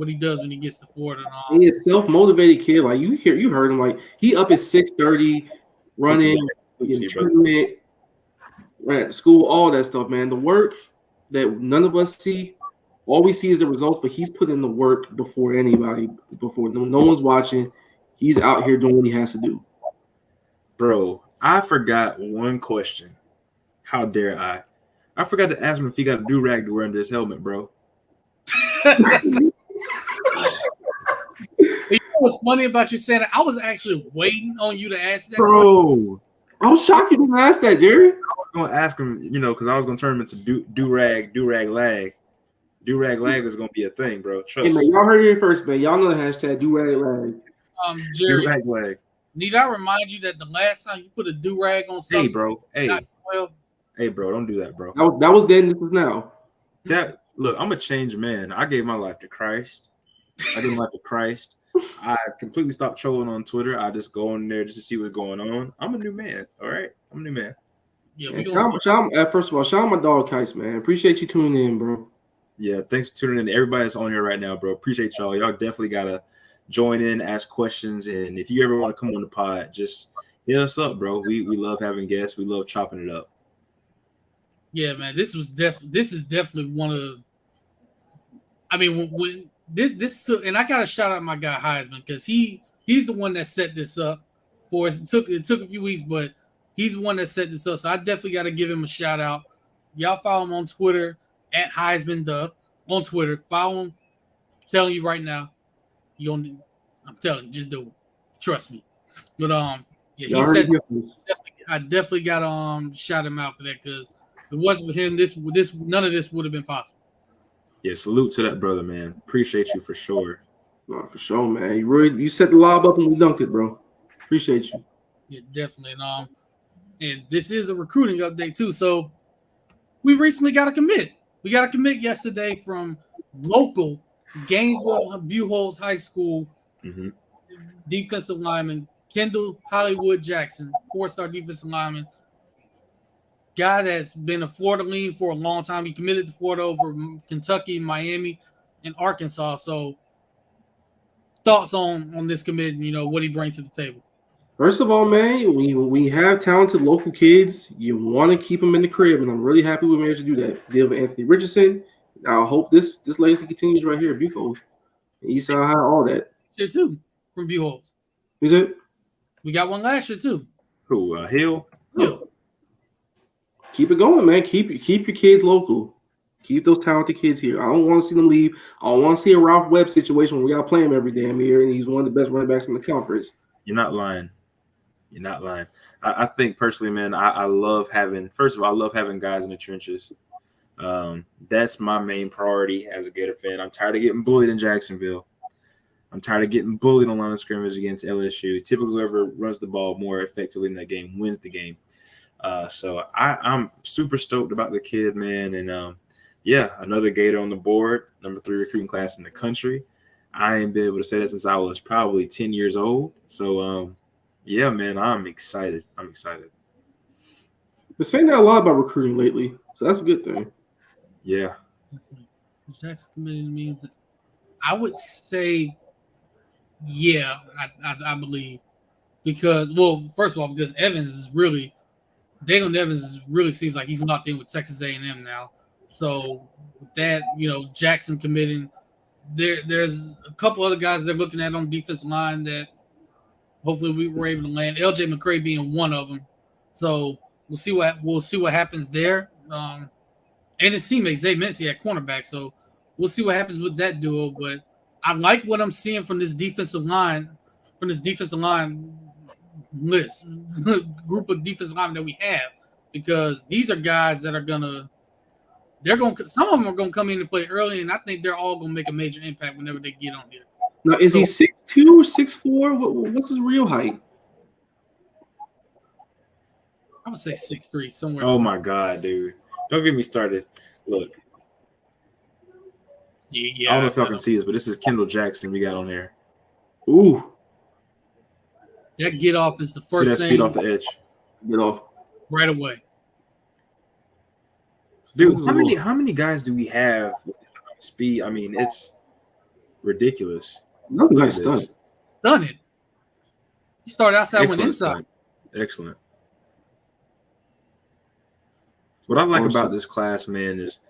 he does when he gets to Florida. He's a self-motivated kid. Like you heard him. Like he up at 6:30, running, treatment, at school, all that stuff, man. The work that none of us see, all we see is the results. But he's put in the work before anybody. Before no one's watching, he's out here doing what he has to do. Bro, I forgot one question. How dare I? I forgot to ask him if he got a do-rag to wear under his helmet, bro. You know what's funny about you saying that? I was actually waiting on you to ask that. Bro, I was shocked you didn't ask that, Jerry. I was going to ask him, because I was going to turn him into do-rag lag. Do-rag lag is going to be a thing, bro. Trust. Hey, man, y'all heard it here first, man. Y'all know the hashtag do-rag lag. Jerry, do-rag lag. Need I remind you that the last time you put a do-rag on something? Hey, bro. Hey, bro, don't do that, bro. That was then. This is now. Look, I'm a changed man. I gave my life to Christ. I completely stopped trolling on Twitter. I just go on there just to see what's going on. I'm a new man. All right, I'm a new man. Yeah, first of all, shout out my dog Kice, man. Appreciate you tuning in, bro. Yeah, thanks for tuning in. Everybody that's on here right now, bro. Appreciate y'all. Y'all definitely gotta join in, ask questions, and if you ever want to come on the pod, just hit us up, bro. We love having guests. We love chopping it up. Yeah, man, this is definitely one of. I mean, when this and I gotta shout out my guy Heisman because he's the one that set this up for us. It took a few weeks, but he's the one that set this up. So I definitely gotta give him a shout out. Y'all follow him on Twitter at Heisman Dub on Twitter. Follow him. I'm telling you right now, I'm telling you, just do it. Trust me. But yeah, he said I definitely gotta shout him out for that because. If it wasn't for him, none of this would have been possible. Yeah, salute to that brother, man. Appreciate you for sure. No, for sure, man. You set the lob up and we dunked it, bro. Appreciate you. Yeah, definitely. And this is a recruiting update too. So we recently got a commit. We got a commit yesterday from local Gainesville Buchholz High School defensive lineman Kendall Hollywood Jackson, 4-star defensive lineman. Guy that's been a Florida lean for a long time. He committed to Florida over Kentucky, Miami, and Arkansas. So, thoughts on this commit and, what he brings to the table? First of all, man, when we have talented local kids, you want to keep them in the crib, and I'm really happy we managed to do that. Deal with Anthony Richardson. I hope this legacy continues right here at Buchholz. Eastside High, all that. Year too from Buchholz. Is it? We got one last year too. Who? Hill? Hill. Keep it going, man. Keep your kids local. Keep those talented kids here. I don't want to see them leave. I don't want to see a Ralph Webb situation where we got to play him every damn year, and he's one of the best running backs in the conference. You're not lying. I think personally, man, I love having. First of all, I love having guys in the trenches. That's my main priority as a Gator fan. I'm tired of getting bullied in Jacksonville. I'm tired of getting bullied on line of scrimmage against LSU. Typically, whoever runs the ball more effectively in that game wins the game. So I'm super stoked about the kid, man. And another Gator on the board, number 3 recruiting class in the country. I ain't been able to say that since I was probably 10 years old. So, man, I'm excited. Been saying that a lot about recruiting lately, so that's a good thing. Yeah. Jackson committed means that I would say Yeah, I believe because first of all, because Dalen Evans really seems like he's locked in with Texas A&M now. So that Jackson committing, there's a couple other guys they're looking at on the defensive line that hopefully we were able to land. LJ McCray being one of them. So we'll see what happens there. And his teammate Zay Mincy at cornerback. So we'll see what happens with that duo. But I like what I'm seeing from this defensive line list group of defensive linemen that we have, because these are guys that are some of them are gonna come in to play early, and I think they're all gonna make a major impact whenever they get on here. Now, is he 6'2" or 6'4"? What's his real height? I would say 6'3", somewhere. Oh my God, dude! Don't get me started. Look, yeah. I don't know if y'all can see this, but this is Kendall Jackson we got on here. Ooh, that get off is the first see that thing. speed off the edge. Get off right away. Dude, how many guys do we have with this speed? I mean, it's ridiculous. Another nice stunt. Stunning. He started outside, went inside. Stunt. Excellent. What I like about this class, man, is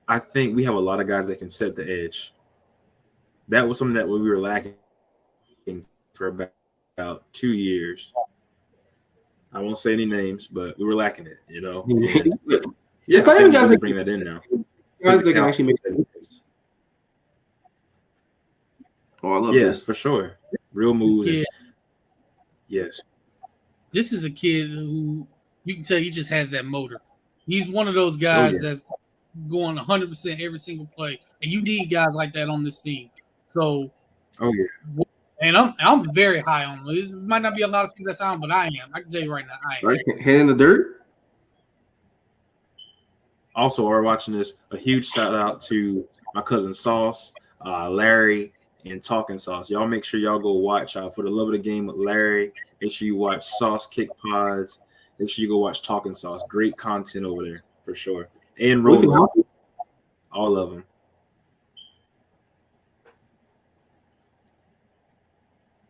I think we have a lot of guys that can set the edge. That was something that we were lacking for about 2 years. I won't say any names, but we were lacking it, you know. And, it's not even guys that bring that in now. Guys that can actually make that difference. Oh, I love this for sure. Real moves. Yeah. Yes. This is a kid who you can tell he just has that motor. He's one of those guys that's going 100% every single play, and you need guys like that on this team. So, and I'm very high on him. There might not be a lot of people that's high on, but I am. I can tell you right now, I am. Right, hand in the dirt. Also, we're watching this. A huge shout out to my cousin Sauce, Larry, and Talking Sauce. Y'all make sure y'all go watch For the Love of the Game with Larry. Make sure you watch Sauce Kick Pods. Make sure you go watch Talking Sauce. Great content over there for sure. And Robo, all of them.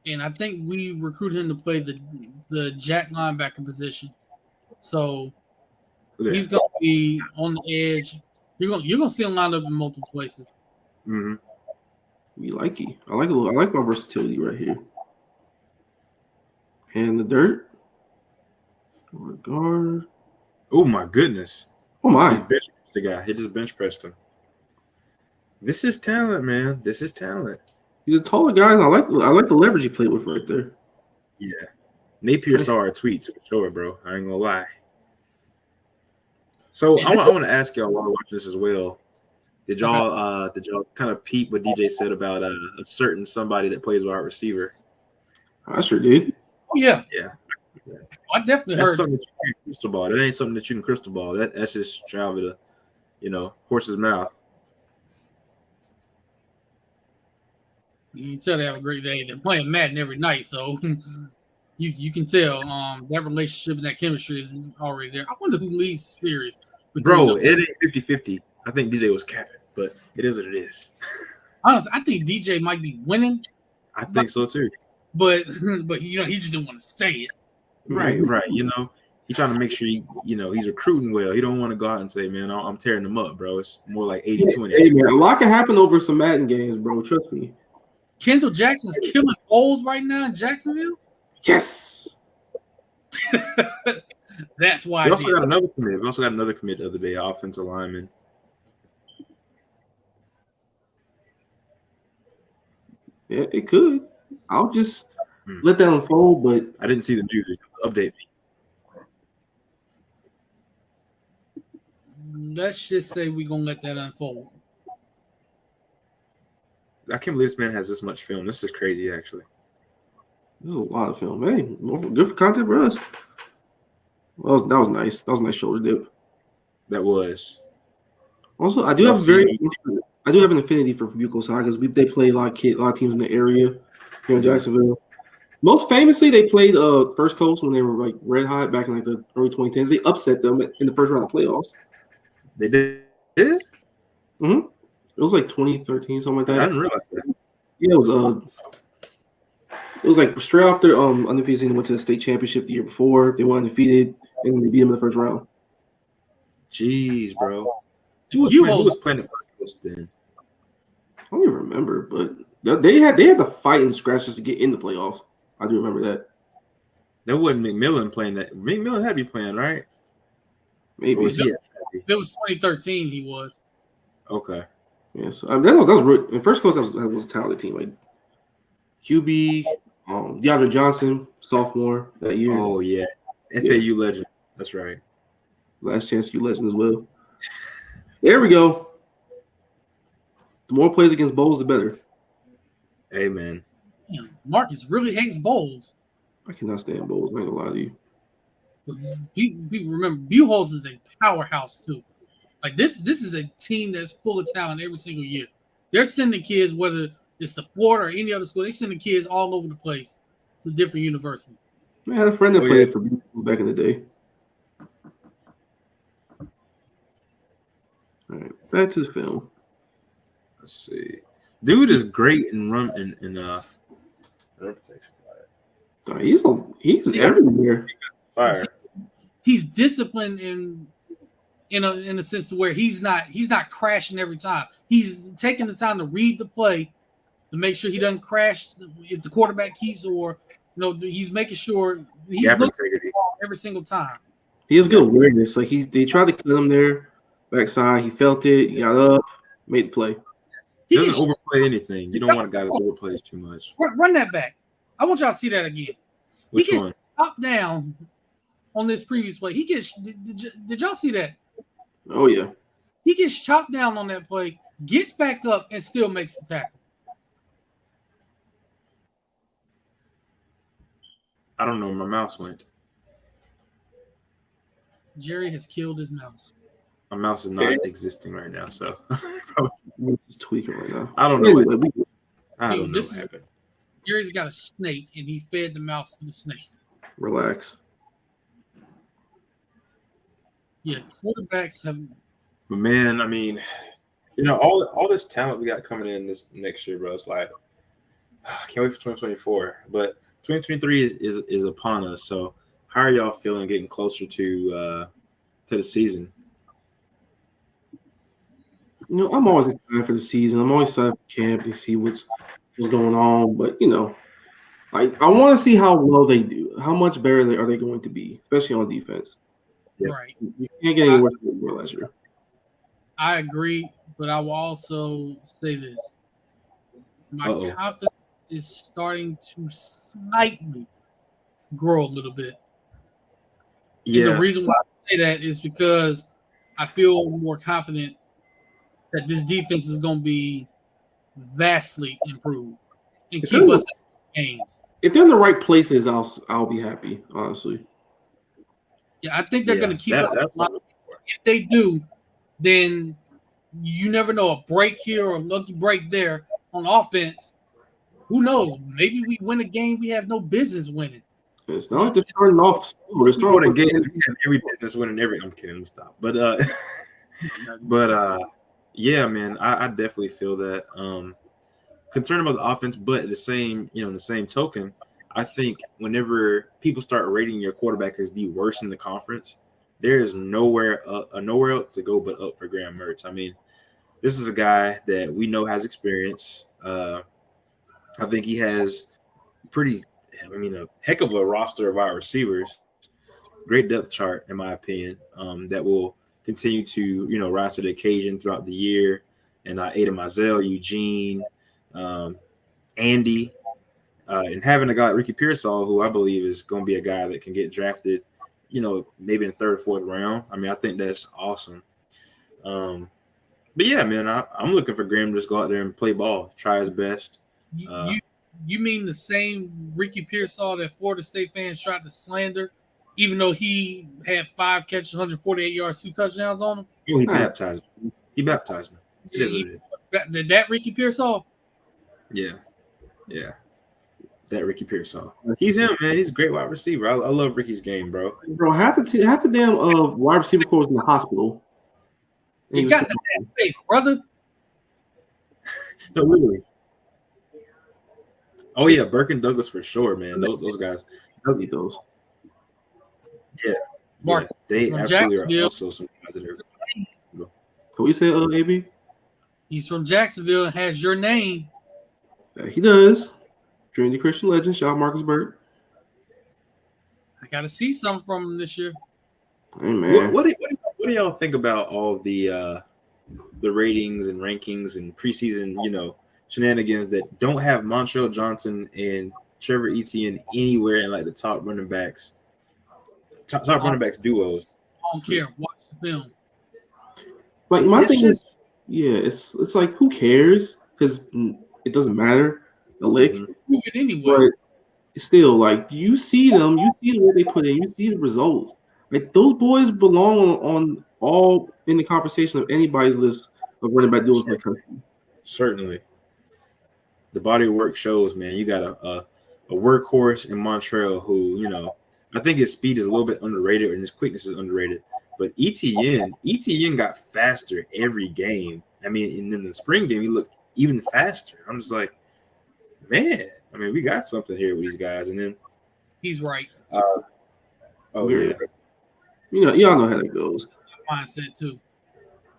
And I think we recruited him to play the jack linebacker position. So he's going to be on the edge. You're going to see him lined up in multiple places. Mm-hmm. We like it. I like my versatility right here. Hand in the dirt. Guard. Oh my goodness. Oh my. He's bench pressed the guy. He just bench pressed him. This is talent, man. This is talent. He's a taller guy. I like the leverage he played with right there. Yeah. Napier saw our tweets for sure, bro. I ain't gonna lie. So I want to ask y'all while watching this as well. Did y'all kind of peep what DJ said about a certain somebody that plays wide receiver? I sure did. Oh yeah. Yeah. I definitely That's heard. Something that you can crystal ball. That ain't something that you can crystal ball. That's just travel to, horse's mouth. You can tell they have a great day. They're playing Madden every night, so you can tell that relationship and that chemistry is already there. I wonder who leads the series. Bro, it ain't 50-50. I think DJ was capping, but it is what it is. Honestly, I think DJ might be winning. I think so too. But he just didn't want to say it. Right. He's trying to make sure he's recruiting well. He don't want to go out and say, man, I'm tearing them up, bro. It's more like 80-20. Hey, man, a lot can happen over some Madden games, bro. Trust me. Kendall Jackson's killing Bowles right now in Jacksonville. Yes. That's why. We also got another commit the other day, offensive lineman. Yeah, it could. I'll just let that unfold, but I didn't see the news. Update me. Let's just say we're gonna let that unfold. I can't believe this man has this much film. This is crazy, actually. There's a lot of film. Hey, good for content for us. Well, that was nice. That was a nice shoulder dip. That was. Also, I do have an affinity for Bucco Side because they play a lot of teams in the area here in Jacksonville. Most famously, they played First Coast when they were like red hot back in like the early 2010s. They upset them in the first round of playoffs. They did? Mm-hmm. It was like 2013, something like that. I didn't realize that. Yeah, it was It was like straight off their undefeated season, went to the state championship the year before. They went undefeated and they beat them in the first round. Jeez, bro. You Who was playing the first then? I don't even remember, but they had to fight and scratch just to get in the playoffs. I do remember that. That wasn't McMillan playing that. McMillan had to be playing, right? Maybe. Or was he? It was 2013. He was. Okay. Yes, that was really, in first course. That was a talented team. Like QB, DeAndre Johnson, sophomore that year. Oh yeah, FAU legend. That's right. Last chance U legend as well. There we go. The more plays against Bowles, the better. Amen. Damn, Marcus really hates Bowles. I cannot stand Bowles. I ain't gonna lie to you. People remember Buchholz is a powerhouse too. Like this is a team that's full of talent every single year. They're sending kids, whether it's the Florida or any other school, they sending kids all over the place to different universities. I had a friend that played for Buchholz back in the day. All right, back to the film. Let's see. Dude is great in run run protection. He's everywhere. Fire. He's disciplined in a sense to where he's not crashing every time. He's taking the time to read the play to make sure he doesn't crash if the quarterback keeps, or he's making sure he's looking every single time. He has good awareness. Like they tried to kill him there, backside. He felt it. He got up, made the play. He doesn't overplay anything. You don't want a guy that overplays too much. Run that back. I want y'all to see that again. Which he gets one? Top down on this previous play. He gets. Did y'all see that? Oh yeah. He gets chopped down on that play, gets back up, and still makes the tackle. I don't know where my mouse went. Jerry has killed his mouse. My mouse is not existing right now, so We're just tweaking right now. I don't know. Anyway, I don't know what happened. Jerry's got a snake, and he fed the mouse to the snake. Relax. Yeah, quarterbacks have. But man, I mean, all this talent we got coming in this next year, bro. It's like I can't wait for 2024. But 2023 is upon us. So how are y'all feeling getting closer to the season? I'm always excited for the season. I'm always excited for camp to see what's going on. But I want to see how well they do. How much better are they going to be, especially on defense? Yeah. Right. You can't get any worse than we were last year. I agree, but I will also say this. My confidence is starting to slightly grow a little bit. Yeah. And the reason why I say that is because I feel more confident that this defense is going to be vastly improved and keep us in games. If they're in the right places, I'll be happy, honestly. Yeah, I think they're going to keep us. If they do, then you never know, a break here or a lucky break there on offense. Who knows? Maybe we win a game we have no business winning. It's not like they're starting off slow. They're starting a game. Every business winning every. I'm kidding. Let me stop. But yeah, man, I definitely feel that. Concerned about the offense, but at the same token, I think whenever people start rating your quarterback as the worst in the conference, there is nowhere else to go but up for Graham Mertz. I mean, this is a guy that we know has experience. I think he has a heck of a roster of wide receivers. Great depth chart, in my opinion, that will continue to rise to the occasion throughout the year. And Aiden Mizell, Eugene, Andy, and having a guy like Ricky Pearsall, who I believe is going to be a guy that can get drafted, maybe in the third or fourth round. I mean, I think that's awesome. But yeah, man, I'm looking for Graham to just go out there and play ball, try his best. You mean the same Ricky Pearsall that Florida State fans tried to slander, even though he had 5 catches, 148 yards, 2 touchdowns on him? Oh, he baptized me. That Ricky Pearsall? Yeah. That Ricky Pearsall. He's him, man. He's a great wide receiver. I love Ricky's game, bro. Bro, half the damn wide receiver corps was in the hospital. You got the damn faith, brother. No, literally. Oh yeah, Burke and Douglas for sure, man. Those guys. I'll get those. Yeah, Mark, they from absolutely are Jacksonville. also some guys that are. Can we say AB? He's from Jacksonville and has your name. He does. Trinity Christian legend. Shout out Marcus Burke. I got to see something from him this year. Hey man, What do y'all think about all the ratings and rankings and preseason, shenanigans that don't have Montreal Johnson and Trevor Etienne anywhere in like the top running backs duos? I don't care. Watch the film. like my It's thing just- is, yeah, it's like who cares? Because it doesn't matter the lick. Mhm. Prove it anyway. But still, like you see them, you see what they put in, you see the results. Like those boys belong on all in the conversation of anybody's list of running back duels in the country. Certainly, the body of work shows, man. You got a workhorse in Montreal who, I think his speed is a little bit underrated and his quickness is underrated. But Etienne got faster every game. I mean, and in the spring game, he looked even faster. I'm just like, man. I mean, we got something here with these guys. And then, He's right. oh yeah, Y'all know how that goes. Mindset too.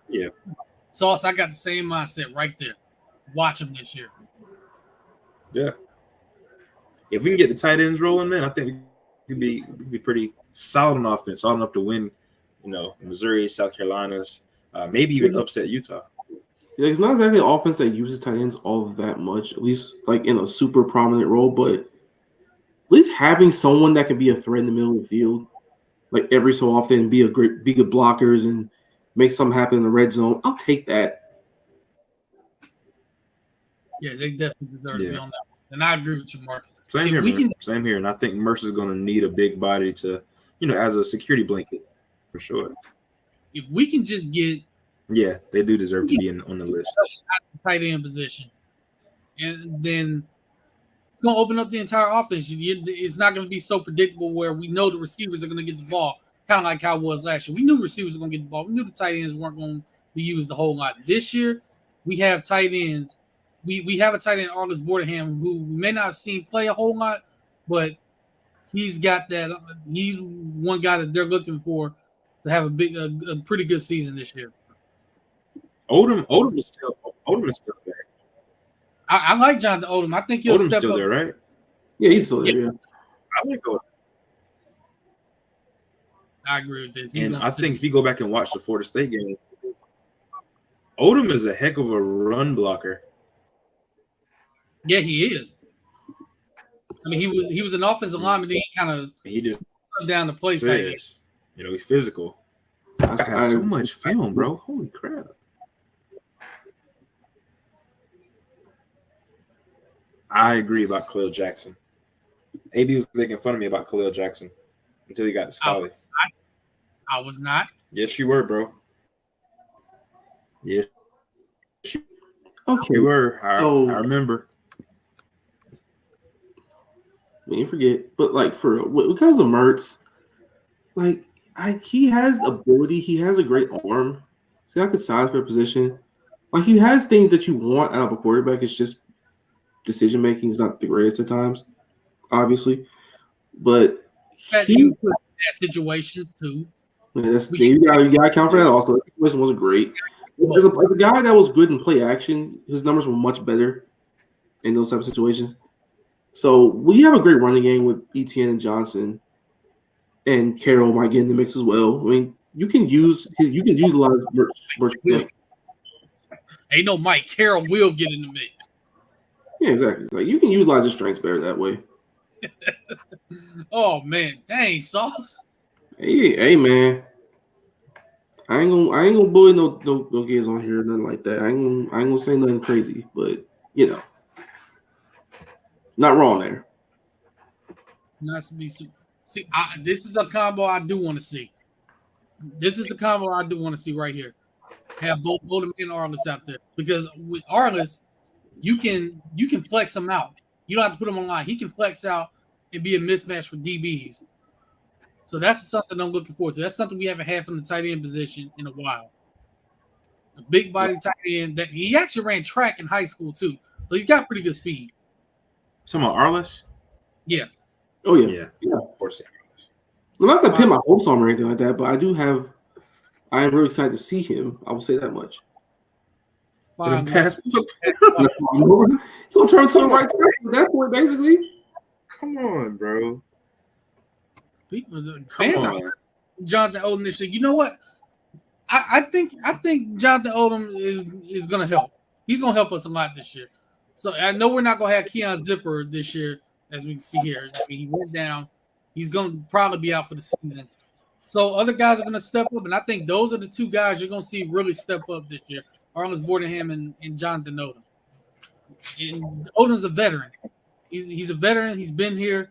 Yeah. Sauce, I got the same mindset right there. Watch him this year. yeah. If we can get the tight ends rolling, man, I think we could be pretty solid on offense, solid enough to win. Missouri, South Carolina's, maybe even upset Utah. Yeah, it's not exactly an offense that uses tight ends all that much, at least like in a super prominent role, but at least having someone that can be a threat in the middle of the field, like every so often, be good blockers and make something happen in the red zone. I'll take that. Yeah, they definitely deserve to be Yeah. on that one. And I agree with you, Mark. Same If here, we man. can- Same here. And I think Mercer's going to need a big body to, as a security blanket for sure. If we can just get Yeah, they do deserve to be on the list. the tight end position, and then it's going to open up the entire offense. It's not going to be so predictable where we know the receivers are going to get the ball, kind of like how it was last year. We knew receivers were going to get the ball. We knew the tight ends weren't going to be used a whole lot. This year, we have tight ends. We have a tight end, August Borderham, who we may not have seen play a whole lot, but he's got that. He's one guy that they're looking for to have a pretty good season this year. Odom is still there. I like Jonathan Odom. I think he'll Odom's step still up. there, right? Yeah, he's still there. Yeah. I like Odom. I agree with this. And I think if you go back and watch the Florida State game, Odom is a heck of a run blocker. Yeah, he is. I mean, he was an offensive lineman. Then He just turned down the play tight end. says, he's physical. I have so much film, bro. Holy crap. I agree about Khalil Jackson. AB was making fun of me about Khalil Jackson until he got to Scally. I was not. Yes, you were, bro. Yes, Okay. you were. I remember. We didn't forget, but like when it comes to Mertz, like he has ability, he has a great arm. He's got good size for a position. Like he has things that you want out of a quarterback. It's just decision making is not the greatest at times, obviously. But He put in bad situations too. you gotta account for that. Also, the situation wasn't great. As a guy that was good in play action, his numbers were much better in those type of situations. So we have a great running game with Etienne and Johnson, and Carroll might get in the mix as well. I mean, you can utilize Mertz. Ain't no Mike Carroll will get in the mix. Yeah, exactly. Like you can utilize his strengths better that way. Oh man, dang Sauce. Hey man, I ain't gonna bully no kids on here, nothing like that. I ain't gonna say nothing crazy, but not wrong there. Not to be super. See, this is a combo I do want to see. This is a combo I do want to see right here. Have both Odom and Arliss out there, because with Arliss, you can flex him out. You don't have to put him on line. He can flex out and be a mismatch for DBs. So that's something I'm looking forward to. That's something we haven't had from the tight end position in a while. A big body tight end that he actually ran track in high school too, so he's got pretty good speed. Some of Arliss? Yeah. Oh yeah. Of course. I'm not gonna pin my hopes on him or anything like that, but I am really excited to see him. I will say that much. Fine. He'll turn to the right side at that point, basically. Come on, bro. Fans are Jonathan Odom this year. You know what? I think Jonathan Odom is gonna help. He's gonna help us a lot this year. So I know we're not gonna have Keon Zipper this year, as we can see here. I mean, he went down. He's gonna probably be out for the season. So other guys are gonna step up, and I think those are the two guys you're gonna see really step up this year. Arliss Bordenham and Jonathan Odom. And Odom's a veteran. He's a veteran. He's been here.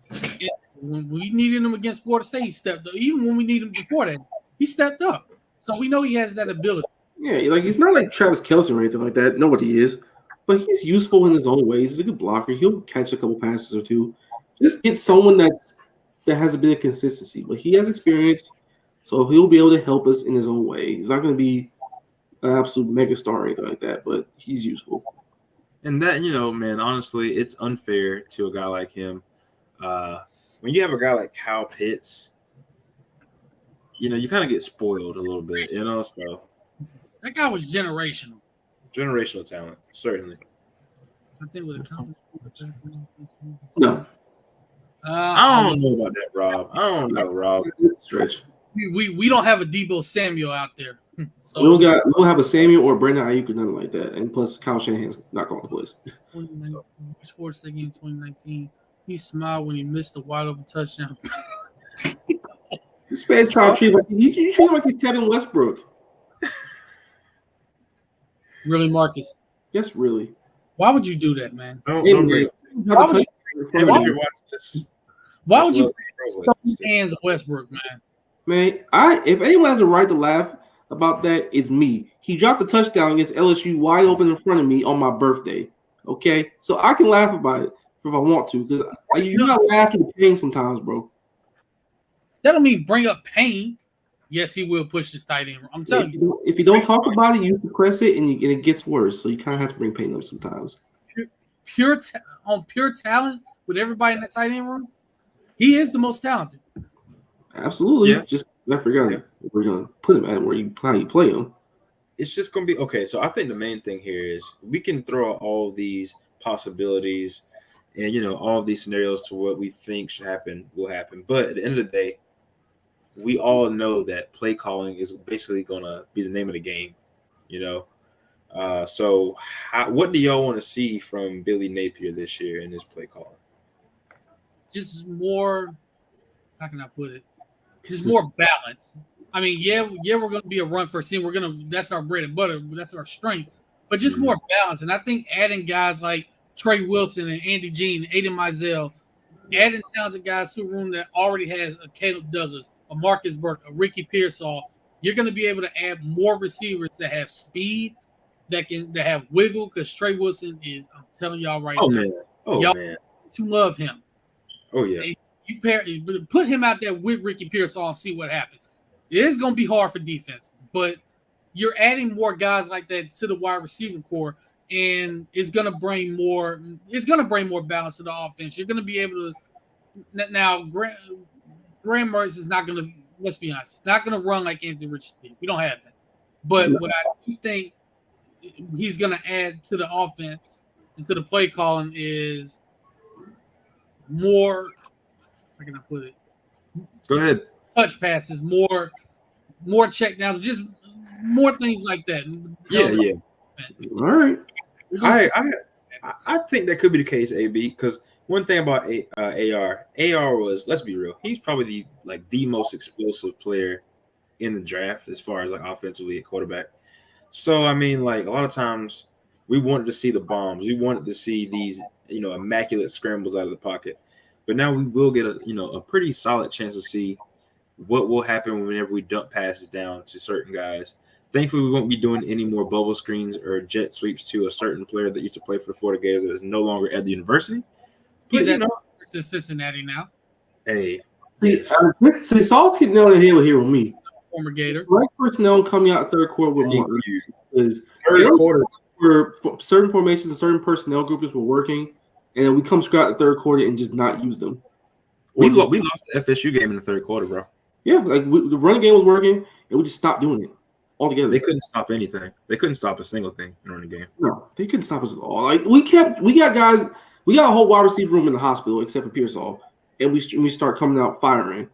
And when we needed him against Florida State, he stepped up. Even when we needed him before that, he stepped up. So we know he has that ability. Yeah, like he's not like Travis Kelce or anything like that. Nobody is. But he's useful in his own ways. He's a good blocker. He'll catch a couple passes or two. Just get someone that has a bit of consistency. But he has experience, so he'll be able to help us in his own way. He's not going to be an absolute megastar or anything like that, but he's useful. And that, man, honestly, it's unfair to a guy like him. When you have a guy like Kyle Pitts, you kind of get spoiled a little bit, so. That guy was generational. Generational talent, certainly. I think with a no. I don't know about that, Rob. I don't know, Rob. Stretch. We don't have a Deebo Samuel out there. So we don't have a Samuel or Brandon Ayuk or nothing like that. And plus, Kyle Shanahan's not going to play. Sports game 2019. He smiled when he missed the wide open touchdown. This man's trying to treat you treat him like he's Tevin Westbrook. Really, Marcus? Yes, really. Why would you do that, man? Why would you stuff your hands of Westbrook, man? Man, if anyone has a right to laugh about that, it's me. He dropped the touchdown against LSU wide open in front of me on my birthday. Okay, so I can laugh about it if I want to, because you gotta laugh through the pain sometimes, bro. That don't mean bring up pain. Yes, he will push this tight end. I'm telling you. If you don't talk about it, you suppress it, and it gets worse. So you kind of have to bring pain up sometimes. Pure talent with everybody in that tight end room, he is the most talented. Absolutely. Yeah. Just I forgot we're gonna put him at how you play him. It's just gonna be okay. So I think the main thing here is we can throw out all these possibilities and all of these scenarios to what we think should happen will happen. But at the end of the day, we all know that play calling is basically gonna be the name of the game. So what do y'all want to see from Billy Napier this year in his play calling? Just more. How can I put it? Just more balance. I mean, we're going to be a run first team. That's our bread and butter. That's our strength. But just more balance. And I think adding guys like Trey Wilson and Andy Jean, Aiden Mizell, adding talented guys to a room that already has a Caleb Douglas, a Marcus Burke, a Ricky Pearsall, you're going to be able to add more receivers that have speed, that have wiggle. Because Trey Wilson is, I'm telling y'all right now, y'all to love him. Oh yeah. And you put him out there with Ricky Pearsall and see what happens. It is going to be hard for defenses, but you're adding more guys like that to the wide receiver core, and it's going to bring more. It's going to bring more balance to the offense. You're going to be able to now. Graham Mertz is not going to. Let's be honest, not going to run like Anthony Richardson did. We don't have that. But what I do think he's going to add to the offense and to the play calling is more. How can I put it? Go ahead. Touch passes, more check downs, just more things like that. Yeah. All right. I think that could be the case, AB, because one thing about AR was, let's be real, he's probably the most explosive player in the draft as far as offensively at quarterback. So I mean, a lot of times we wanted to see the bombs, we wanted to see these immaculate scrambles out of the pocket, but now we will get a pretty solid chance to see what will happen whenever we dump passes down to certain guys. Thankfully, we won't be doing any more bubble screens or jet sweeps to a certain player that used to play for the Florida Gators that is no longer at the university. He's at Cincinnati now. Hey. See, Saul's hitting on the head here with me. Former Gator. Right personnel coming out third quarter with more is third quarter for certain formations and certain personnel groups were working. and then we come scrap the third quarter and just not use them. We lost the FSU game in the third quarter, bro. Yeah, like the running game was working, and we just stopped doing it altogether. They couldn't stop anything. They couldn't stop a single thing in the running game. No, they couldn't stop us at all. Like we got a whole wide receiver room in the hospital except for Pearsall, and we start coming out firing.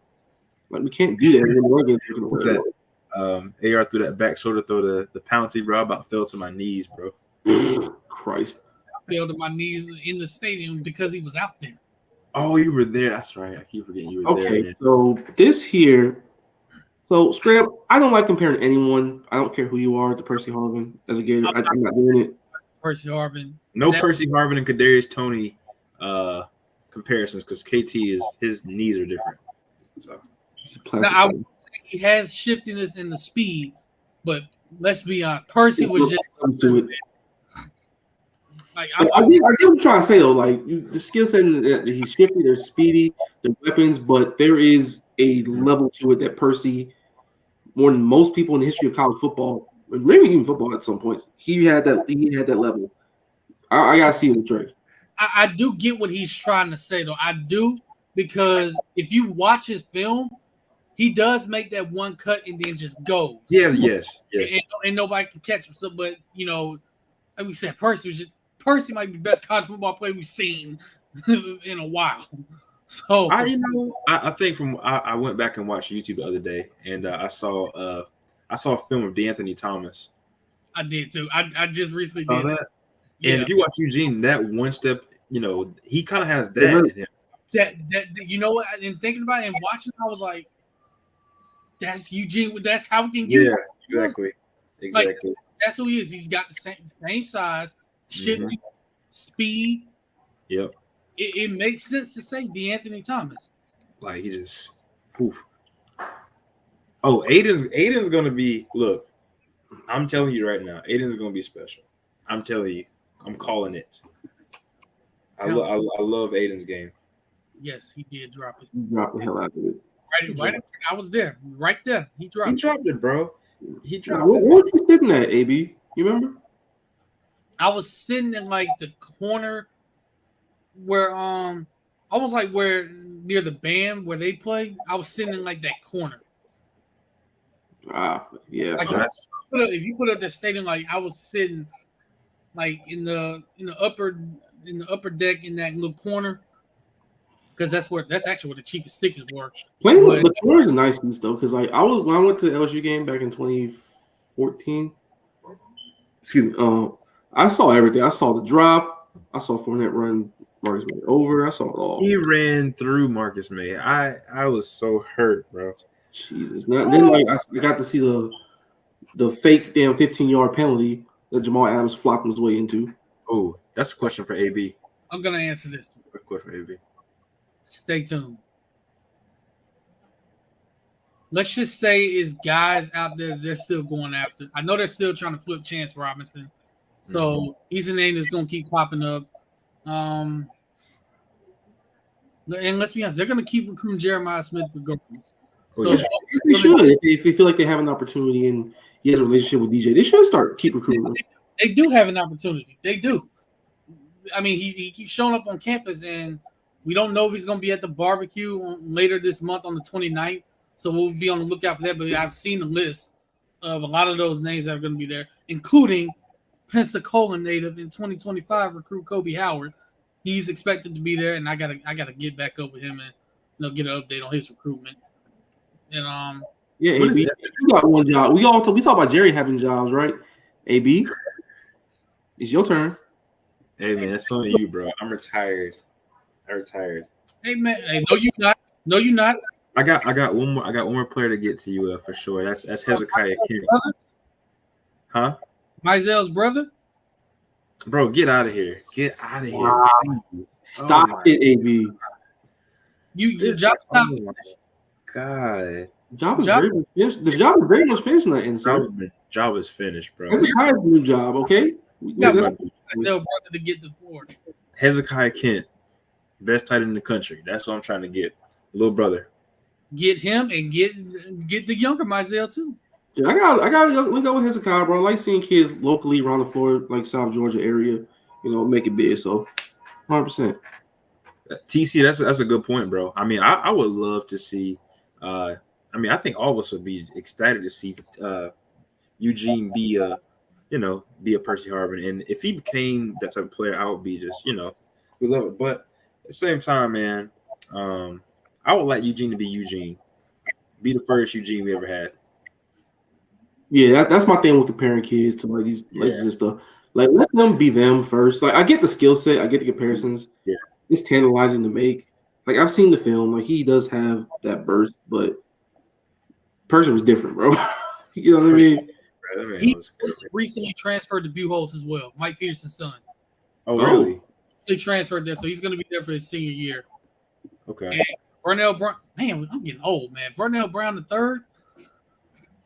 Like we can't do that. When the running game's working away. AR threw that back shoulder throw, the penalty, bro. I about fell to my knees, bro. Christ. I fell to my knees in the stadium because he was out there. Oh, you were there. That's right. I keep forgetting you were there. Okay, so this here. So, Scram, I don't like comparing anyone. I don't care who you are to Percy Harvin as a Gator. I'm not doing it. Percy Harvin. No Percy Harvin and Kadarius Toney comparisons because his knees are different. So now, I would say he has shiftiness in the speed, but let's be honest, Percy was just like I get what you're trying to say though. Like the skill set that he's shifty, they're speedy, they're weapons, but there is a level to it that Percy, more than most people in the history of college football, maybe even football at some points, he had that level. I gotta see him, Trey. I do get what he's trying to say though. I do, because if you watch his film, he does make that one cut and then just goes. Yeah, yes. And nobody can catch him. So, but like we said, Percy might be the best college football player we've seen in a while. So I think I went back and watched YouTube the other day, and I saw a film of DeAnthony Thomas. I did too. I just recently saw did that. Yeah. And if you watch Eugene, that one step, he kind of has that in him. That you know what? And thinking about it and watching, I was like, "That's Eugene. That's how we can use." Yeah, exactly. Like, that's who he is. He's got the same size, shifty, speed. Yep. It makes sense to say DeAnthony Thomas. Like he just, poof. Oh, Aiden's gonna be. Look, I'm telling you right now, Aiden's gonna be special. I'm telling you, I'm calling it. I love Aiden's game. Yes, he did drop it. He dropped the hell out of it. Right. I was there. Right there. He dropped it, bro. He dropped it. Where were you sitting at, AB? You remember? I was sitting in like the corner where almost like where near the band where they play. I was sitting in like that corner. Yeah. Like if you put up the stadium, like I was sitting like in the upper deck in that little corner. Because that's actually where the cheapest tickets were. Playing the corners are nice though, because like when I went to the LSU game back in 2014. Excuse me. I saw everything. I saw the drop. I saw Fournette run Marcus May over. I saw it all. He ran through Marcus May. I was so hurt, bro. Jesus. Then like I got to see the fake damn 15-yard penalty that Jamal Adams flopped his way into. Oh, that's a question for AB. I'm gonna answer this. A question for AB. Stay tuned. Let's just say is guys out there they're still going after. I know they're still trying to flip Chance Robinson. So he's a name that's going to keep popping up. And let's be honest, they're going to keep recruiting Jeremiah Smith regardless. So they should. If they feel like they have an opportunity and he has a relationship with DJ, they should keep recruiting. They do have an opportunity. They do. I mean, he keeps showing up on campus, and we don't know if he's going to be at the barbecue later this month on the 29th. So we'll be on the lookout for that. But I've seen a list of a lot of those names that are going to be there, including Pensacola native in 2025 recruit Kobe Howard. He's expected to be there, and I gotta get back up with him and get an update on his recruitment. And AB, you got one job. We talk about Jerry having jobs, right? AB, it's your turn. Hey man, it's on you, bro. I'm retired. Hey man, hey, no you not. No you not. I got one more player to get to you for sure. That's Hezekiah Kent. Huh? Mizell's brother? Bro, get out of here. Get out of here. Wow. Stop it, AB. You job not God. The job is very much finished in that inside. Job is finished, bro. Hezekiah's new job, okay? Mizell's brother to get to Florida. Hezekiah Kent, best tight end in the country. That's what I'm trying to get. Little brother. Get him and get the younger Mizell too. Yeah, I got to link up with Hezekiah, bro. I like seeing kids locally around the Florida, like South Georgia area, make it big. So 100%. TC, that's a good point, bro. I mean, I would love to see. I mean, I think all of us would be ecstatic to see Eugene be a Percy Harvin, and if he became that type of player, I would be just we love it. But at the same time, man, I would like Eugene to be Eugene, be the first Eugene we ever had. Yeah, that's my thing with comparing kids to like these legends and stuff. Like, let them be them first. Like, I get the skill set, I get the comparisons. Yeah, it's tantalizing to make. Like, I've seen the film. Like, he does have that burst, but Percy was different, bro. You know what I mean? He was recently transferred to Buchholz as well, Mike Peterson's son. Oh, really? He transferred there, so he's going to be there for his senior year. Okay. And Vernell Brown, man, I'm getting old, man. Vernell Brown the third.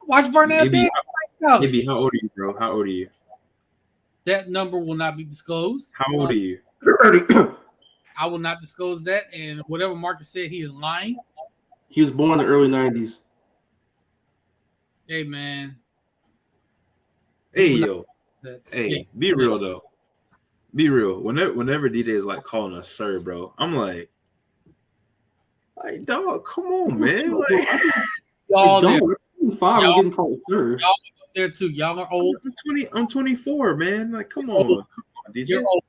Watch Vernell. Maybe. How old are you, bro? How old are you? That number will not be disclosed. How old are you? I will not disclose that, and whatever Marcus said, he is lying. He was born in the early 90s. Hey, man. Hey, yo. Hey, be real, though. Be real. Whenever DJ is like calling us sir, bro, I'm like, dog, come on, man. Like, y'all there. I'm getting called sir. Y'all up there too. Y'all are old. I'm 24, man. Like, come on, DJ. You're old.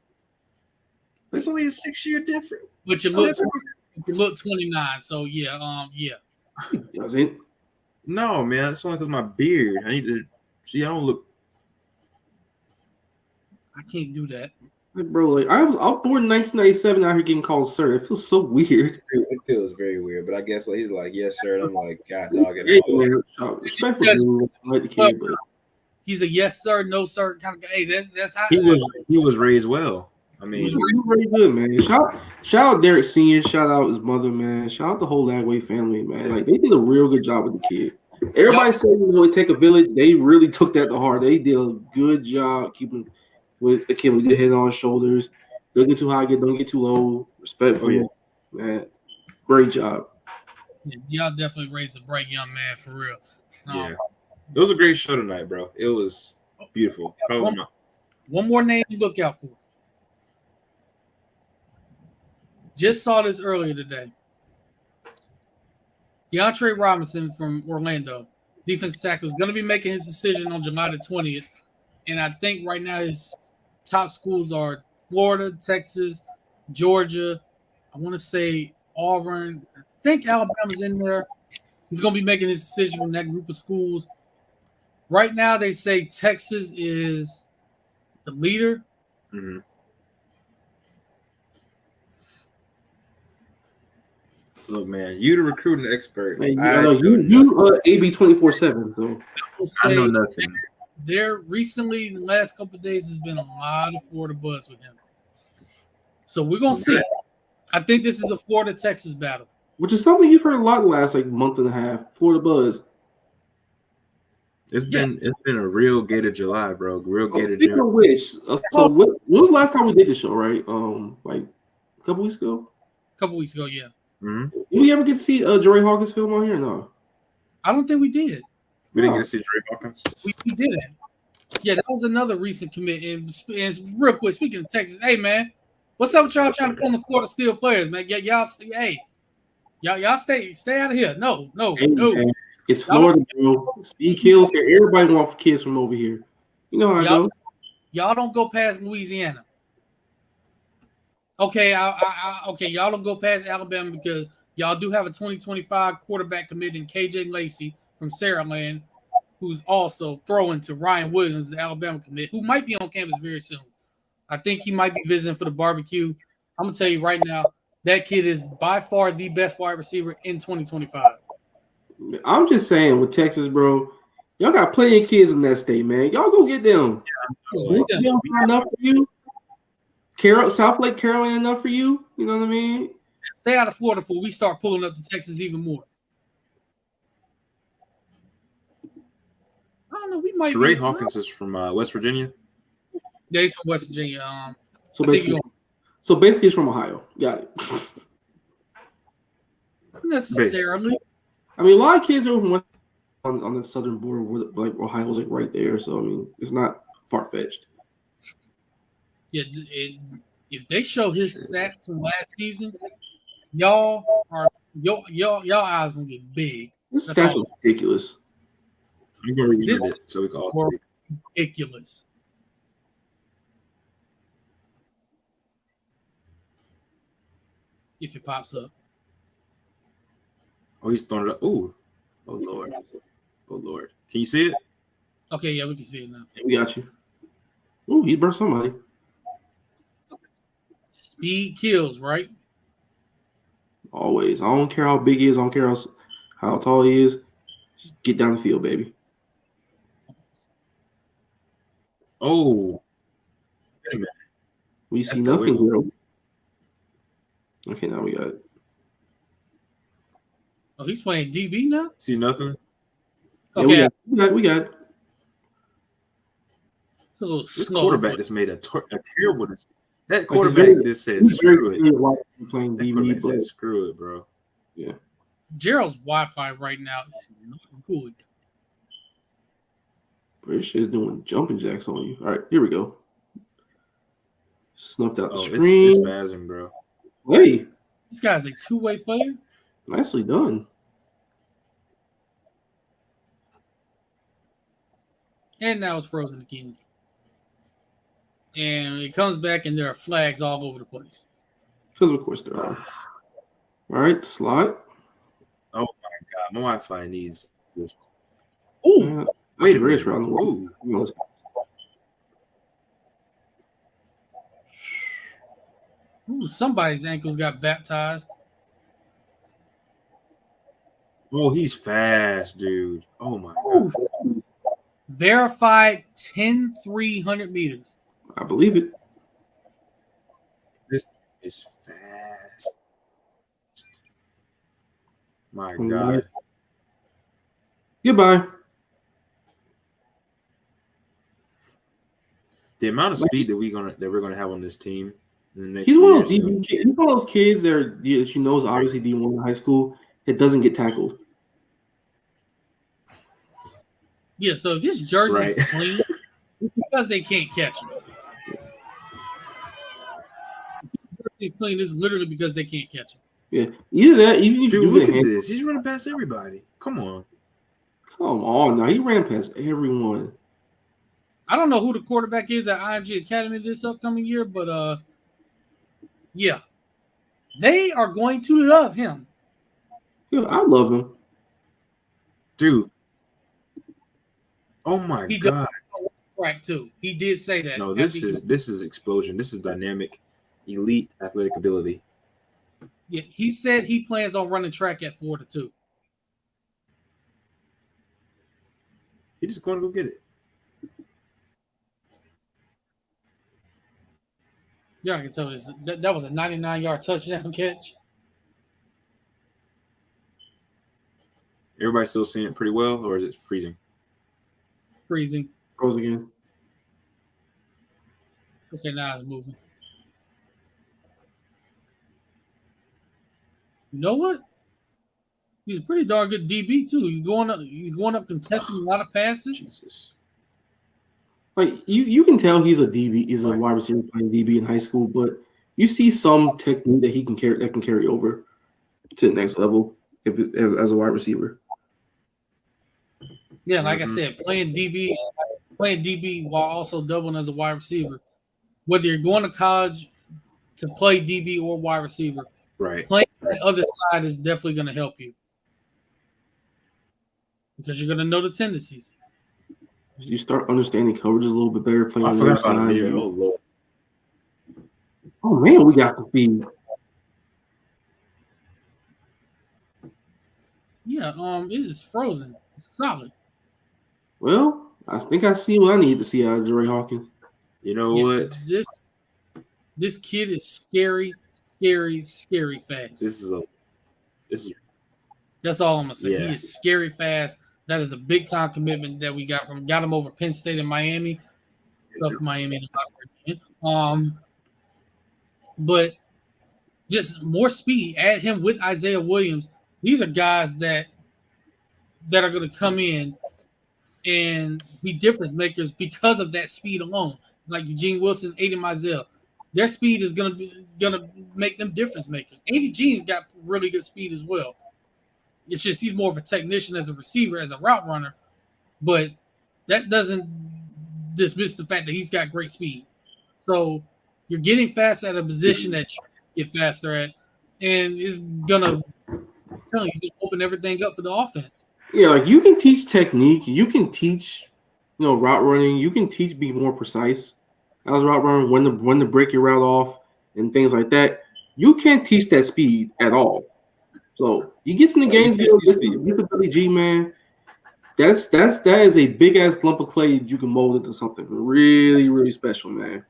There's only a 6-year difference. But you look 29. So yeah, yeah. Doesn't. No, man. It's only because my beard. I need to see. I don't look. I can't do that. Like, bro, like I was born in 1997 out here getting called sir. It feels so weird. It feels very weird, but I guess he's like, yes, sir. And I'm like, God, dog. He's a yes, sir, no, sir kind of guy. Hey, that's how he was raised well. I mean, he was very good, man. Shout out Derek Sr., shout out his mother, man. Shout out the whole Lagway family, man. Like, they did a real good job with the kid. Everybody said, it take a village. They really took that to heart. They did a good job keeping with a kid with a good head on his shoulders. Don't get too high, don't get too low. Respectful, man. Great job. Yeah, y'all definitely raised a bright young man for real. Yeah, it was a great show tonight, bro. It was beautiful. One more name to look out for. Just saw this earlier today. DeAndre Robinson from Orlando, defensive tackle, is going to be making his decision on July the 20th. And I think right now his top schools are Florida, Texas, Georgia. I want to say Auburn. I think Alabama's in there. He's going to be making his decision from that group of schools. Right now, they say Texas is the leader. Mm-hmm. Look, man, you the recruiting expert. Man, you AB 24/7. So I know nothing. There recently, in the last couple of days, has been a lot of Florida buzz with him. So we're gonna see. I think this is a Florida-Texas battle, which is something you've heard a lot the last month and a half. Florida buzz. It's been a real Gator July, bro. Real Gator July. Of which, so when was the last time we did the show? Right, like a couple weeks ago. Mm-hmm. Yeah. Did we ever get to see Jerry Hawkins film on here? No, I don't think we did. We didn't get to see Jerry Hawkins. We didn't. Yeah, that was another recent commit. And real quick, speaking of Texas, hey man, what's up with y'all trying to pull the Florida Steel players, man? Y'all stay out of here. No. Man, it's Florida, bro. Speed kills here. Everybody wants kids from over here. You know how I go. Y'all don't go past Louisiana. Okay, okay, y'all don't go past Alabama because y'all do have a 2025 quarterback commit in KJ Lacey from Saraland, who's also throwing to Ryan Williams, the Alabama commit, who might be on campus very soon. I think he might be visiting for the barbecue. I'm going to tell you right now, that kid is by far the best wide receiver in 2025. I'm just saying with Texas, bro, y'all got plenty of kids in that state, man. Y'all go get them. Enough for you. South Lake Carolina enough for you. You know what I mean? Stay out of Florida before we start pulling up to Texas even more. I don't know. We might. Ray Hawkins is from West Virginia. Yeah, he's from West Virginia. So basically, it's from Ohio. Got it. Not necessarily. I mean, a lot of kids are from on the southern border, where Ohio's right there. So I mean, it's not far fetched. Yeah, If they show his stats from last season, y'all eyes gonna get big. This That's stats all. are ridiculous. I'm gonna read This it so we can all were see. ridiculous. If it pops up. Oh, he's throwing it up. Ooh. Oh Lord. Oh Lord. Can you see it? Okay, yeah, we can see it now. Yeah, we got you. Ooh, he burnt somebody. Speed kills, right? Always. I don't care how big he is. I don't care how tall he is. Just get down the field, baby. Oh. Wait a minute. We That's see the nothing wiggle. here. Okay, now we got it. Oh, he's playing DB now? See nothing? Yeah, Okay, we got it. it's a little This slow. quarterback just made a terrible decision. That Like, quarterback just said, he's very screw it. clear why he's playing That DB, quarterback but said, screw it, bro. yeah. Gerald's Wi-Fi right now is not good. British is doing jumping jacks on you. All right, here we go. Snuffed out the Oh, it's screen. spazzing, bro. Hey, This guy's a two-way player. nicely done. And now it's frozen again. And it comes back and there are flags all over the place. Because of course there are. All right, slot. Oh my God, my Wi-Fi needs this. Ooh, Wait a greatest minute. round in the world. ooh, somebody's ankles got baptized. Oh, he's fast, dude. Oh my Ooh. God. Verified 10 300 meters. I believe it. This is fast. My All God. right. Goodbye. The amount of speed that we're gonna have on this team in the next He's few one of those years, DB kids. He's one of those kids that you know is obviously D1 in high school. It doesn't get tackled. Yeah, so if his jersey's Right. clean, it's because they can't catch him. If his jersey's clean, it's literally because they can't catch him. Yeah, either that, even if Dude, you look do at get this. He's running past everybody. Come on. Come on, now he ran past everyone. I don't know who the quarterback is at IMG Academy this upcoming year, but yeah, they are going to love him. Yeah, I love him. Dude. Oh my He God. does track too. He did say that. No, this is explosion. This is dynamic, elite athletic ability. Yeah, he said he plans on running track at 4-2. He just going to go get it. Yeah, I can tell this. That was a 99-yard touchdown catch. Everybody still seeing it pretty well, or is it freezing? Freezing. Goes again. Okay, now it's moving. You know what? He's a pretty darn good DB too. He's going up contesting a lot of passes. Jesus. Like you can tell he's a DB, he's a wide receiver playing DB in high school, but you see some technique that he can carry over to the next level as a wide receiver. Yeah, like I said, playing DB while also doubling as a wide receiver. Whether you're going to college to play DB or wide receiver, Right. playing the other side is definitely going to help you because you're going to know the tendencies. You start understanding coverages a little bit better, playing I on the other forgot about side. it. Oh Lord. Oh man, we got some speed. Yeah, it is frozen. It's solid. Well, I think I see what I need to see out of Jerry Hawkins. You know Yeah, what? This kid is scary fast. This is That's all I'm gonna say. Yeah. He is scary fast. That is a big time commitment that we got him over Penn State and Miami. Stuff Miami and but just more speed. Add him with Isaiah Williams. These are guys that are going to come in and be difference makers because of that speed alone. Like Eugene Wilson, Aiden Mizell. their speed is gonna make them difference makers. Andy Jean's got really good speed as well. It's just he's more of a technician as a receiver, as a route runner, but that doesn't dismiss the fact that he's got great speed. So you're getting fast at a position that you get faster at, and it's gonna open everything up for the offense. Yeah, like you can teach technique, you can teach, route running, you can teach being more precise as a route runner, when to break your route off and things like that. You can't teach that speed at all. So you get in the games, this is Billy G, man. That is a big ass lump of clay that you can mold into something really, really special, man.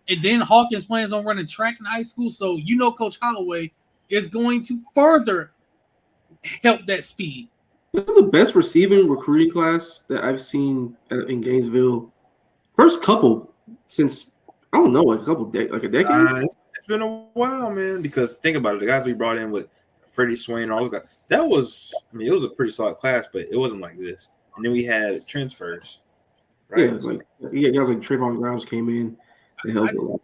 And then Hawkins plans on running track in high school, so Coach Holloway is going to further help that speed. This is the best receiving recruiting class that I've seen in Gainesville. First couple since I don't know, like a decade. It's been a while, man. Because think about it, the guys we brought in with Freddie Swain and all those guys, that was, it was a pretty solid class, but it wasn't like this. And then we had transfers, right? Yeah, guys like Trayvon Grimes came in to help a lot.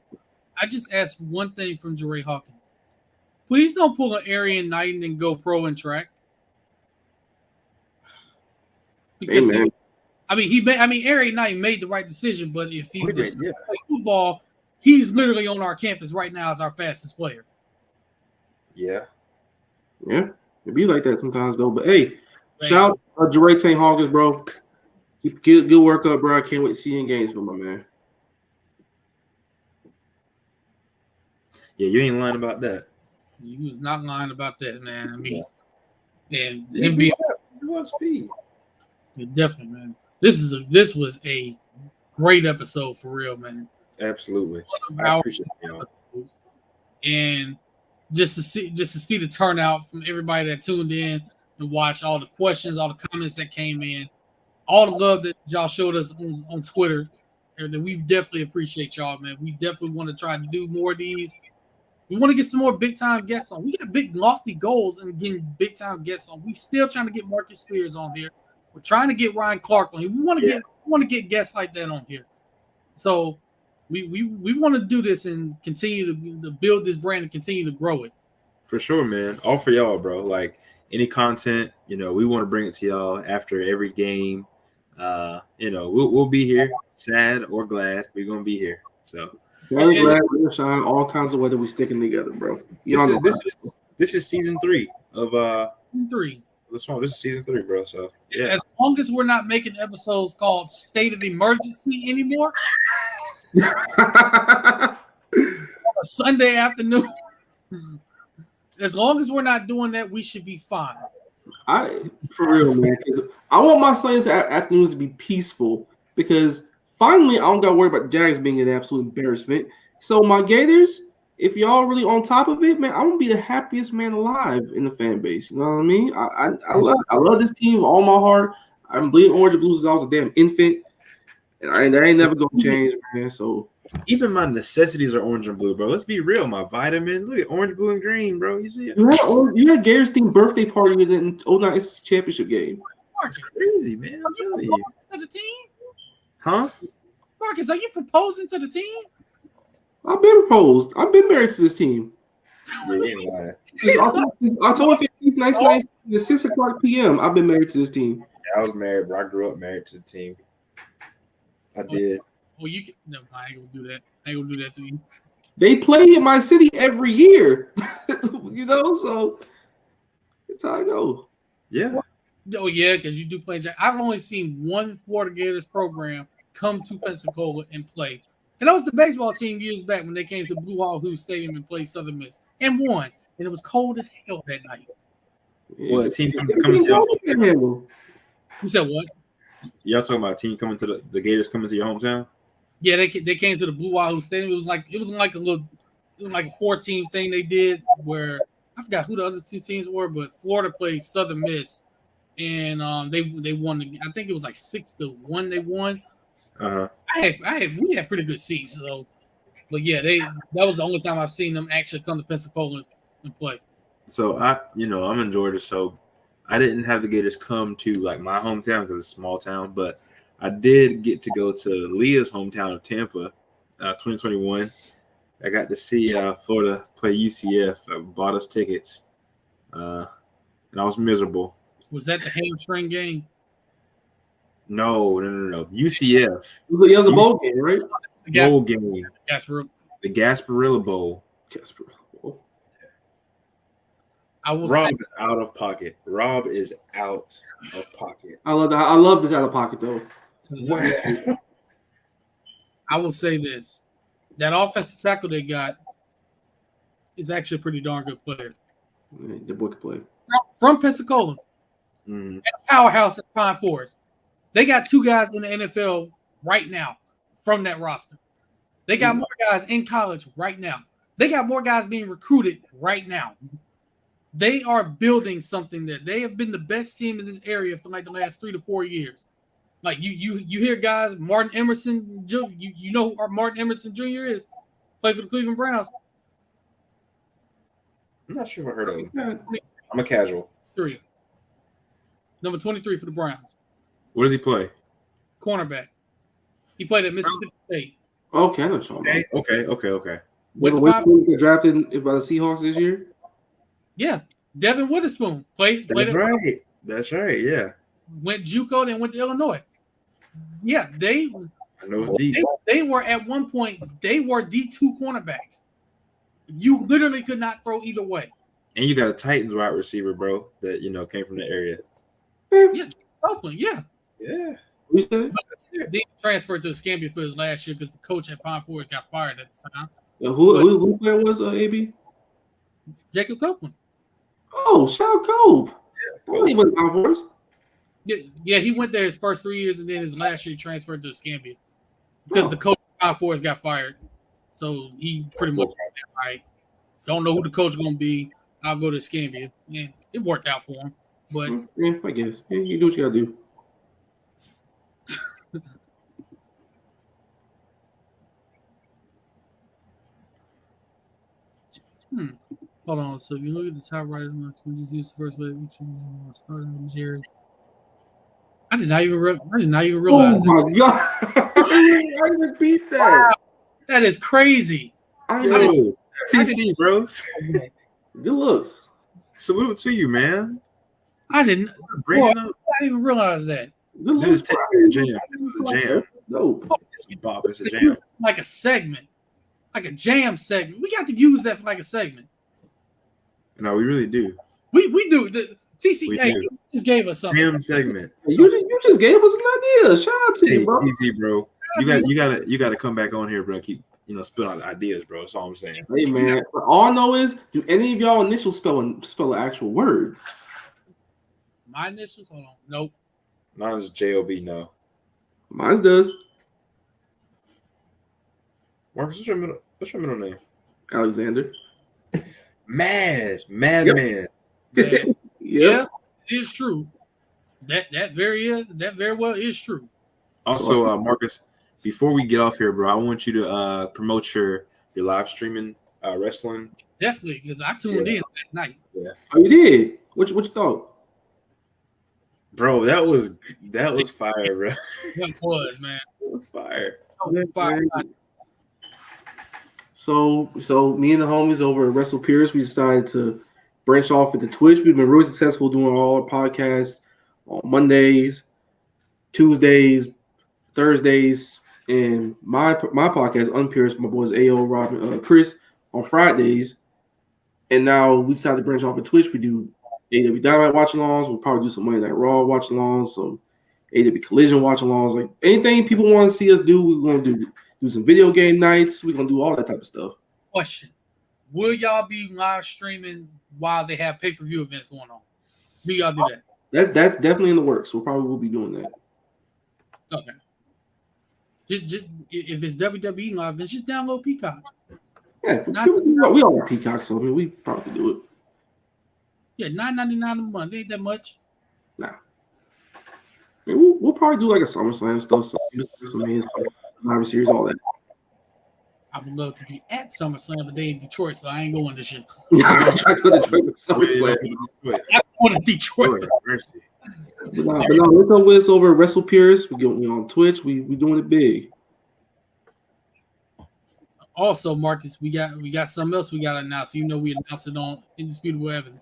I just asked one thing from Jeray Hawkins. Please don't pull an Arian Knighton and go pro in track. Because Arian Knighton made the right decision, but if he just play football, he's literally on our campus right now as our fastest player. Yeah. Yeah. It be like that sometimes though. But hey, shout out Jeray St. Hawkins, bro. Keep good work up, bro. I can't wait to see you in Gainesville, my man. Yeah, you ain't lying about that. You was not lying about that, man. I mean, and him being speed. Yeah, definitely, man. This was a great episode for real, man. Absolutely. I appreciate it. And just to see the turnout from everybody that tuned in and watched, all the questions, all the comments that came in, all the love that y'all showed us on Twitter, and we definitely appreciate y'all, man. We definitely want to try to do more of these. We want to get some more big time guests on. We got big lofty goals and getting big time guests on. We still trying to get Marcus Spears on here. We're trying to get Ryan Clark on here. We want to get guests like that on here. So we want to do this and continue to build this brand and continue to grow it. For sure, man. All for y'all, bro. Like any content, we want to bring it to y'all after every game. We'll be here, sad or glad. We're gonna be here. So very glad we're shine all kinds of weather. We sticking together, bro. This is season 3 of Season 3. This is season 3, bro. So yeah. As long as we're not making episodes called State of Emergency anymore, a Sunday afternoon. As long as we're not doing that, we should be fine. For real, man. Because I want my Sundays afternoons to be peaceful. Because finally, I don't got to worry about the Jags being an absolute embarrassment. So my Gators, if y'all really on top of it, man, I'm gonna be the happiest man alive in the fan base. You know what I mean? I love this team with all my heart. I'm bleeding orange and blue since I was a damn infant, and that ain't never gonna change, man. So even my necessities are orange and blue, bro. Let's be real. My vitamins, look at orange, blue, and green, bro. You see it? You had Gators team birthday party in the 09 championship game. That's crazy, man. I'm telling you. To the team? Huh? Marcus, are you proposing to the team? I've been proposed. I've been married to this team. Yeah, October 15th, 1990, at 6 o'clock p.m. I've been married to this team. I was married, but I grew up married to the team. I did. Well, you can. No, I ain't gonna do that. I ain't gonna do that to you. They play in my city every year, so it's how I go. Yeah. Oh yeah, because you do play. I've only seen one Florida Gators program come to Pensacola and play. And that was the baseball team years back when they came to Blue Hall Hughes Stadium and played Southern Miss and won. And it was cold as hell that night. Well, a team coming to your. You said what? Y'all talking about a team coming to the Gators coming to your hometown? Yeah, they came to the Blue Hall Hughes Stadium. It was like a 4-team thing they did where I forgot who the other two teams were, but Florida played Southern Miss, and they won. I think it was like 6-1. They won. We had pretty good seats, so. But yeah, that was the only time I've seen them actually come to Pensacola and play. So I'm in Georgia, so I didn't have the Gators come to like my hometown because it's a small town, but I did get to go to Leah's hometown of Tampa, 2021. I got to see Florida play UCF. I bought us tickets, and I was miserable. Was that the hamstring game? No. UCF. It was a bowl game, right? Bowl game. The Gasparilla Bowl. I will Rob say, is out of pocket. Rob is out of pocket. I love this out of pocket though. I will say this: that offensive tackle they got is actually a pretty darn good player. The boy can play From Pensacola, and a powerhouse at Pine Forest. They got 2 guys in the NFL right now from that roster. They got more guys in college right now. They got more guys being recruited right now. They are building something that they have been the best team in this area for like the last 3 to 4 years. Like you hear guys, Martin Emerson, you know who Martin Emerson Jr. is, played for the Cleveland Browns. I'm not sure if I heard of him. I'm a casual. Number 23 for the Browns. What does he play? Cornerback. He played at Mississippi State. Okay, I know Sean. Okay. Wait, get drafted by the Seahawks this year? Yeah, Devin Witherspoon played. That's right. Yeah. Went JUCO, then went to Illinois. Yeah, they were at one point. They were D2 cornerbacks. You literally could not throw either way. And you got a Titans wide receiver, bro, that came from the area. Yeah, Oakland. Yeah. They transferred to Escambia for his last year because the coach at Pine Forest got fired at the time. Who player was AB? Jacob Copeland. Oh, shout out Cope. He went to Pine Forest. Yeah, he went there his first 3 years, and then his last year he transferred to Escambia because the coach at Pine Forest got fired. So he pretty much right. Don't know who the coach is going to be. I'll go to Escambia. Yeah, it worked out for him. But I guess you do what you got to do. Hold on. So if you look at the top right of the box, we just use the first letter. Starting with Jerry. I did not even realize. Oh my god! I didn't beat that. Wow. That is crazy. Yo, TC, bro. Good looks. Salute to you, man. I didn't even realize that. This is a jam. This is a jam. No, it's a jam. Like a segment. Like a jam segment. We got to use that for like a segment. No, we really do. We do. The TC just gave us something. Jam segment. You just gave us an idea. Shout out to you, bro. TC, bro. You got to come back on here, bro. Keep spit out ideas, bro. That's all I'm saying. Hey, man. All I know is, do any of y'all initials spell an actual word? My initials? Hold on. Nope. Mine's JOB. No. Mine does. Marcus, what's your middle name? Alexander. Man. Yeah, it's true. That very well is true. Also, Marcus, before we get off here, bro, I want you to promote your live streaming wrestling. Definitely, because I tuned in last night. Yeah. Oh, you did? What you thought? Bro, that was fire, bro. That was, man. It was fire. That was fire. So me and the homies over at Wrestle Pierce, we decided to branch off into Twitch. We've been really successful doing all our podcasts on Mondays, Tuesdays, Thursdays, and my podcast, Unpierced, my boys AO, Robin, Chris, on Fridays. And now we decided to branch off at Twitch. We do AW Dynamite watch-alongs. We'll probably do some Monday Night Raw watch-alongs, some AW Collision watch-alongs. Like anything people want to see us do, we're going to do some video game nights. We're going to do all that type of stuff. Question. Will y'all be live streaming while they have pay-per-view events going on? Do y'all do that? That's definitely in the works. So probably will be doing that. Okay. Just if it's WWE live, then just download Peacock. Yeah, we all have Peacock, so I mean, we probably do it. Yeah, $9.99 a month. Ain't that much. Nah. I mean, we'll probably do like a SummerSlam stuff, some main stuff, Survivor Series, all that. I would love to be at SummerSlam, but they in Detroit, so I ain't going this year. I'm trying to go to Detroit with SummerSlam. I'm going to Detroit. But no, look up with us over at Wrestle Pierce. We on Twitch. We doing it big. Also, Marcus, we got something else we got to announce. You know, we announced it on Indisputable Evidence.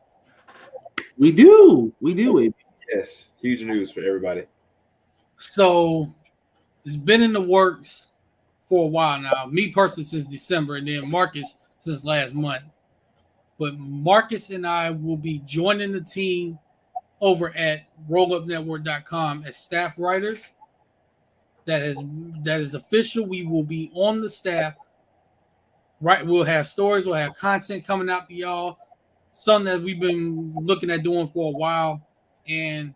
We do. AB. Yes, huge news for everybody. So it's been in the works for a while now. Me personally since December, and then Marcus since last month. But Marcus and I will be joining the team over at rollupnetwork.com as staff writers. That is official. We will be on the staff. Right, we'll have stories, we'll have content coming out to y'all. Something that we've been looking at doing for a while. And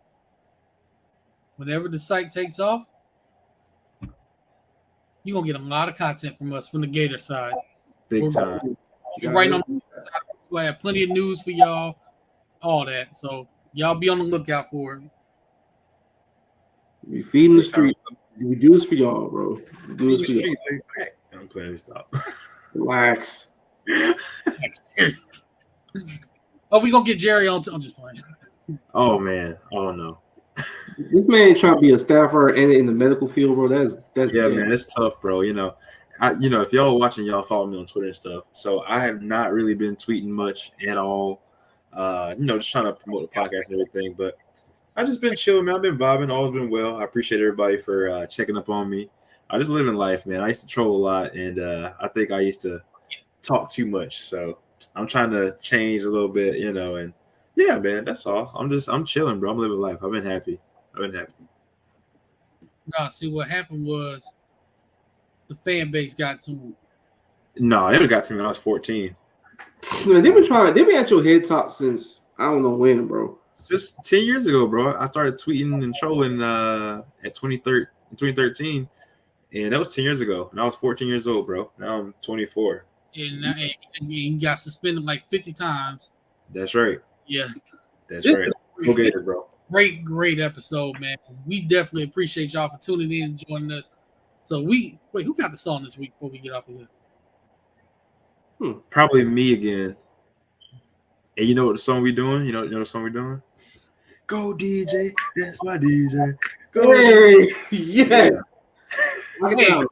whenever the site takes off, you're gonna get a lot of content from us from the Gator side. Big time. You're right on the side. We'll have plenty of news for y'all, all that. So y'all be on the lookout for it. We feeding the streets. We do this for y'all, bro. We do this for y'all. I'm playing. Stop. Relax. Oh, we gonna get Jerry on. I'm just playing. Oh man. Oh no. This man trying to be a staffer and in the medical field, bro. That's Yeah, man. It's tough, bro. You know, if y'all are watching, y'all follow me on Twitter and stuff. So I have not really been tweeting much at all. Just trying to promote the podcast and everything. But I just been chilling, man. I've been vibing. All's been well. I appreciate everybody for checking up on me. I just live in life, man. I used to troll a lot, and I think I used to talk too much. So I'm trying to change a little bit, and yeah, man, that's all. I'm chilling, bro. I'm living life. I've been happy. No, see what happened was the fan base got to him. No, it got to me when I was 14. Man, they've been at your head top since I don't know when, bro. It's just 10 years ago, bro. I started tweeting and trolling at 2013. And that was 10 years ago. And I was 14 years old, bro. Now I'm 24. And he got suspended like 50 times. That's right. Yeah. That's right. Go Gator, bro. Great episode, man. We definitely appreciate y'all for tuning in and joining us. So who got the song this week before we get off of here? Probably me again. And you know what the song we doing? You know the song we doing? Go DJ, that's my DJ. Go. Hey, yeah. Hey,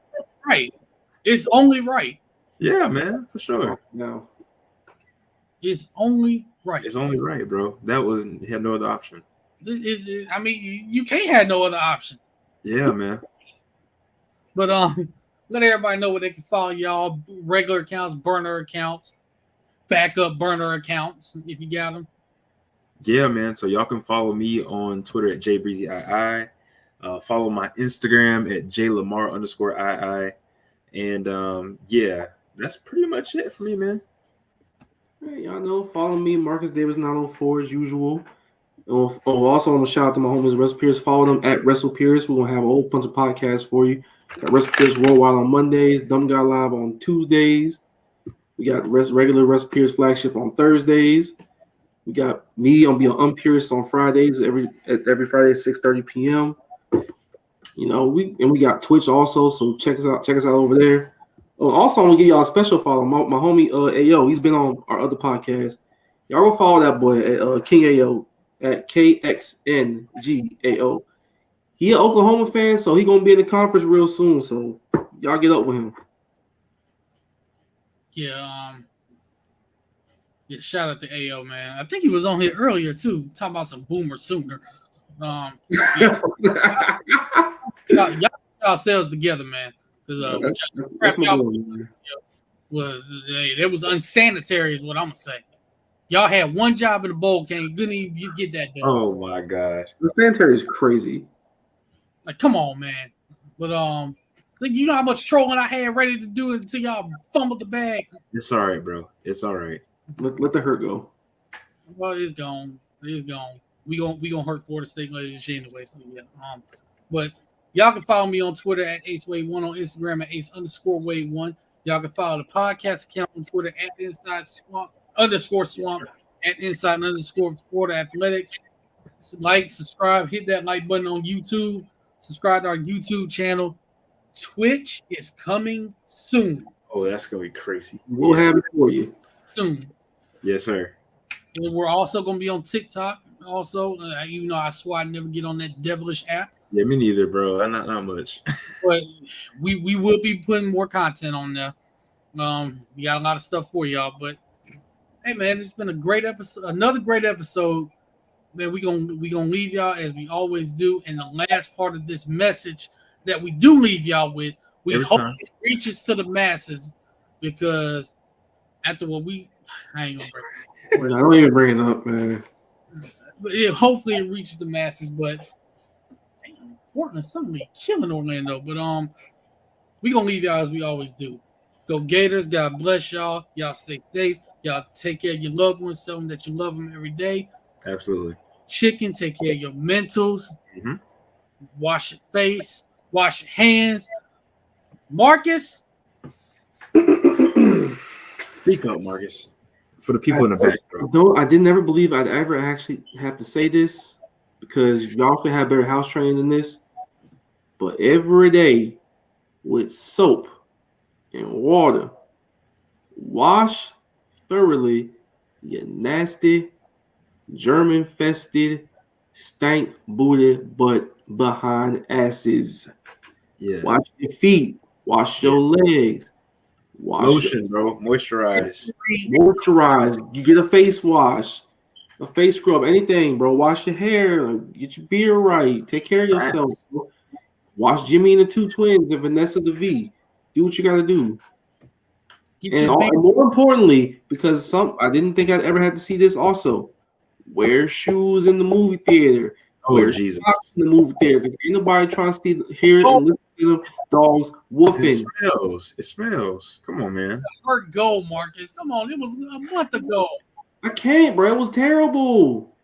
right. It's only right. Yeah, man, for sure. No. It's only right. It's only right, bro. He had no other option. You can't have no other option. Yeah, man. But let everybody know where they can follow y'all. Regular accounts, burner accounts, backup burner accounts, if you got them. Yeah, man. So y'all can follow me on Twitter at jbreezii. Follow my Instagram at jlamar_ii. And yeah, that's pretty much it for me, man. Hey, y'all know, follow me, Marcus Davis 904 as usual. Also, I'm gonna shout out to my homies Wrestle Pierce. Follow them at Wrestle Pierce. We're gonna have a whole bunch of podcasts for you. Got Wrestle Pierce Worldwide on Mondays, Dumb Guy Live on Tuesdays. We got regular Wrestle Pierce flagship on Thursdays. We got me on be on Unpierced on Fridays every Friday at 6:30 p.m. We got Twitch also, so check us out over there. Also, I'm gonna give y'all a special follow. My homie Ayo, he's been on our other podcast. Y'all go follow that boy at King Ayo at KXNGAO. He an Oklahoma fan, so he gonna be in the conference real soon. So y'all get up with him. Yeah, shout out to AO, man. I think he was on here earlier too, talking about some Boomer Sooner. Yeah. y'all yourselves together, man. Because it was unsanitary, is what I'm gonna say. Y'all had one job in the bowl game, couldn't even get that done. Oh my god, the sanitary is crazy. Like, come on, man. But you know how much trolling I had ready to do until y'all fumbled the bag. It's all right, bro. It's all right. Let the hurt go. Well, it's gone. It's gone. We gonna hurt Florida State later this year anyway. So yeah. But y'all can follow me on Twitter at AceWave1, on Instagram at Ace_Wave1. Y'all can follow the podcast account on Twitter at _Swamp, at Inside_Florida Athletics. Like, subscribe, hit that like button on YouTube. Subscribe to our YouTube channel. Twitch is coming soon. Oh, that's gonna be crazy. We'll have it for you soon. Yes, sir. And we're also gonna be on TikTok. Also, even though I swear I never get on that devilish app. Yeah, me neither, bro. Not much. But we will be putting more content on there. We got a lot of stuff for y'all, but hey, man, it's been a great episode. Another great episode. Man, we gonna leave y'all as we always do. And the last part of this message that we do leave y'all with, we hope it reaches to the masses, because after what I ain't gonna bring it up. I don't even bring it up, man. But hopefully it reaches the masses. But Portland's suddenly killing Orlando. But we gonna leave y'all as we always do. Go Gators. God bless y'all. Y'all stay safe. Y'all take care of your loved ones. Tell them that you love them every day. Absolutely. Chicken, take care of your mentals. Mm-hmm. Wash your face. Wash your hands. Marcus. Speak up, Marcus. For the people in the back, bro. I didn't ever believe I'd ever actually have to say this, because y'all should have better house training than this. But every day with soap and water, wash thoroughly your nasty, germ-infested, stank-booted butt behind asses. Yeah. Wash your feet. Wash your legs. Lotion, bro. Moisturize. You get a face wash, a face scrub, anything, bro. Wash your hair. Get your beard right. Take care of yourself. Bro. Watch Jimmy and the Two Twins and Vanessa the V. Do what you got to do. And more importantly, because I didn't think I'd ever have to see this also, wear shoes in the movie theater. Oh, Jesus. In the movie theater, because ain't nobody trying to hear it and listen to them dogs woofing. It smells. Come on, man. Hurt go, Marcus. Come on. It was a month ago. I can't, bro. It was terrible.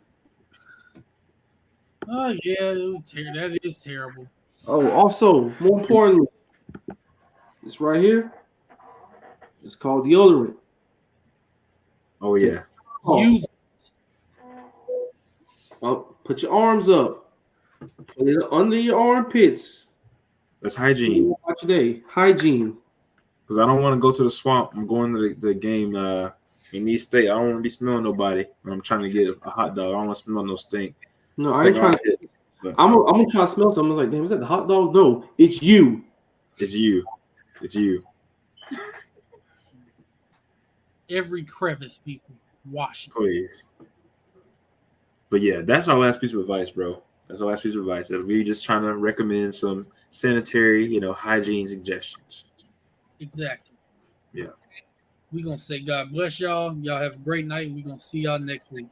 Oh, yeah. It was terrible. That is terrible. Oh, also, more importantly, this right here, it's called deodorant. Oh, yeah. Use it. Oh, put your arms up. Put it under your armpits. That's hygiene. Today, hygiene. Because I don't want to go to the swamp. I'm going to the game in East State. I don't want to be smelling nobody when I'm trying to get a hot dog. I don't want to smell no stink. No, I ain't trying to. I'm gonna try to smell something. I was like, damn, is that the hot dog? No, it's you. It's you. It's you. Every crevice, people. Wash it. Please. But yeah, that's our last piece of advice, bro. That's our last piece of advice. That we're just trying to recommend some sanitary, hygiene suggestions. Exactly. Yeah. We're gonna say God bless y'all. Y'all have a great night. We're gonna see y'all next week.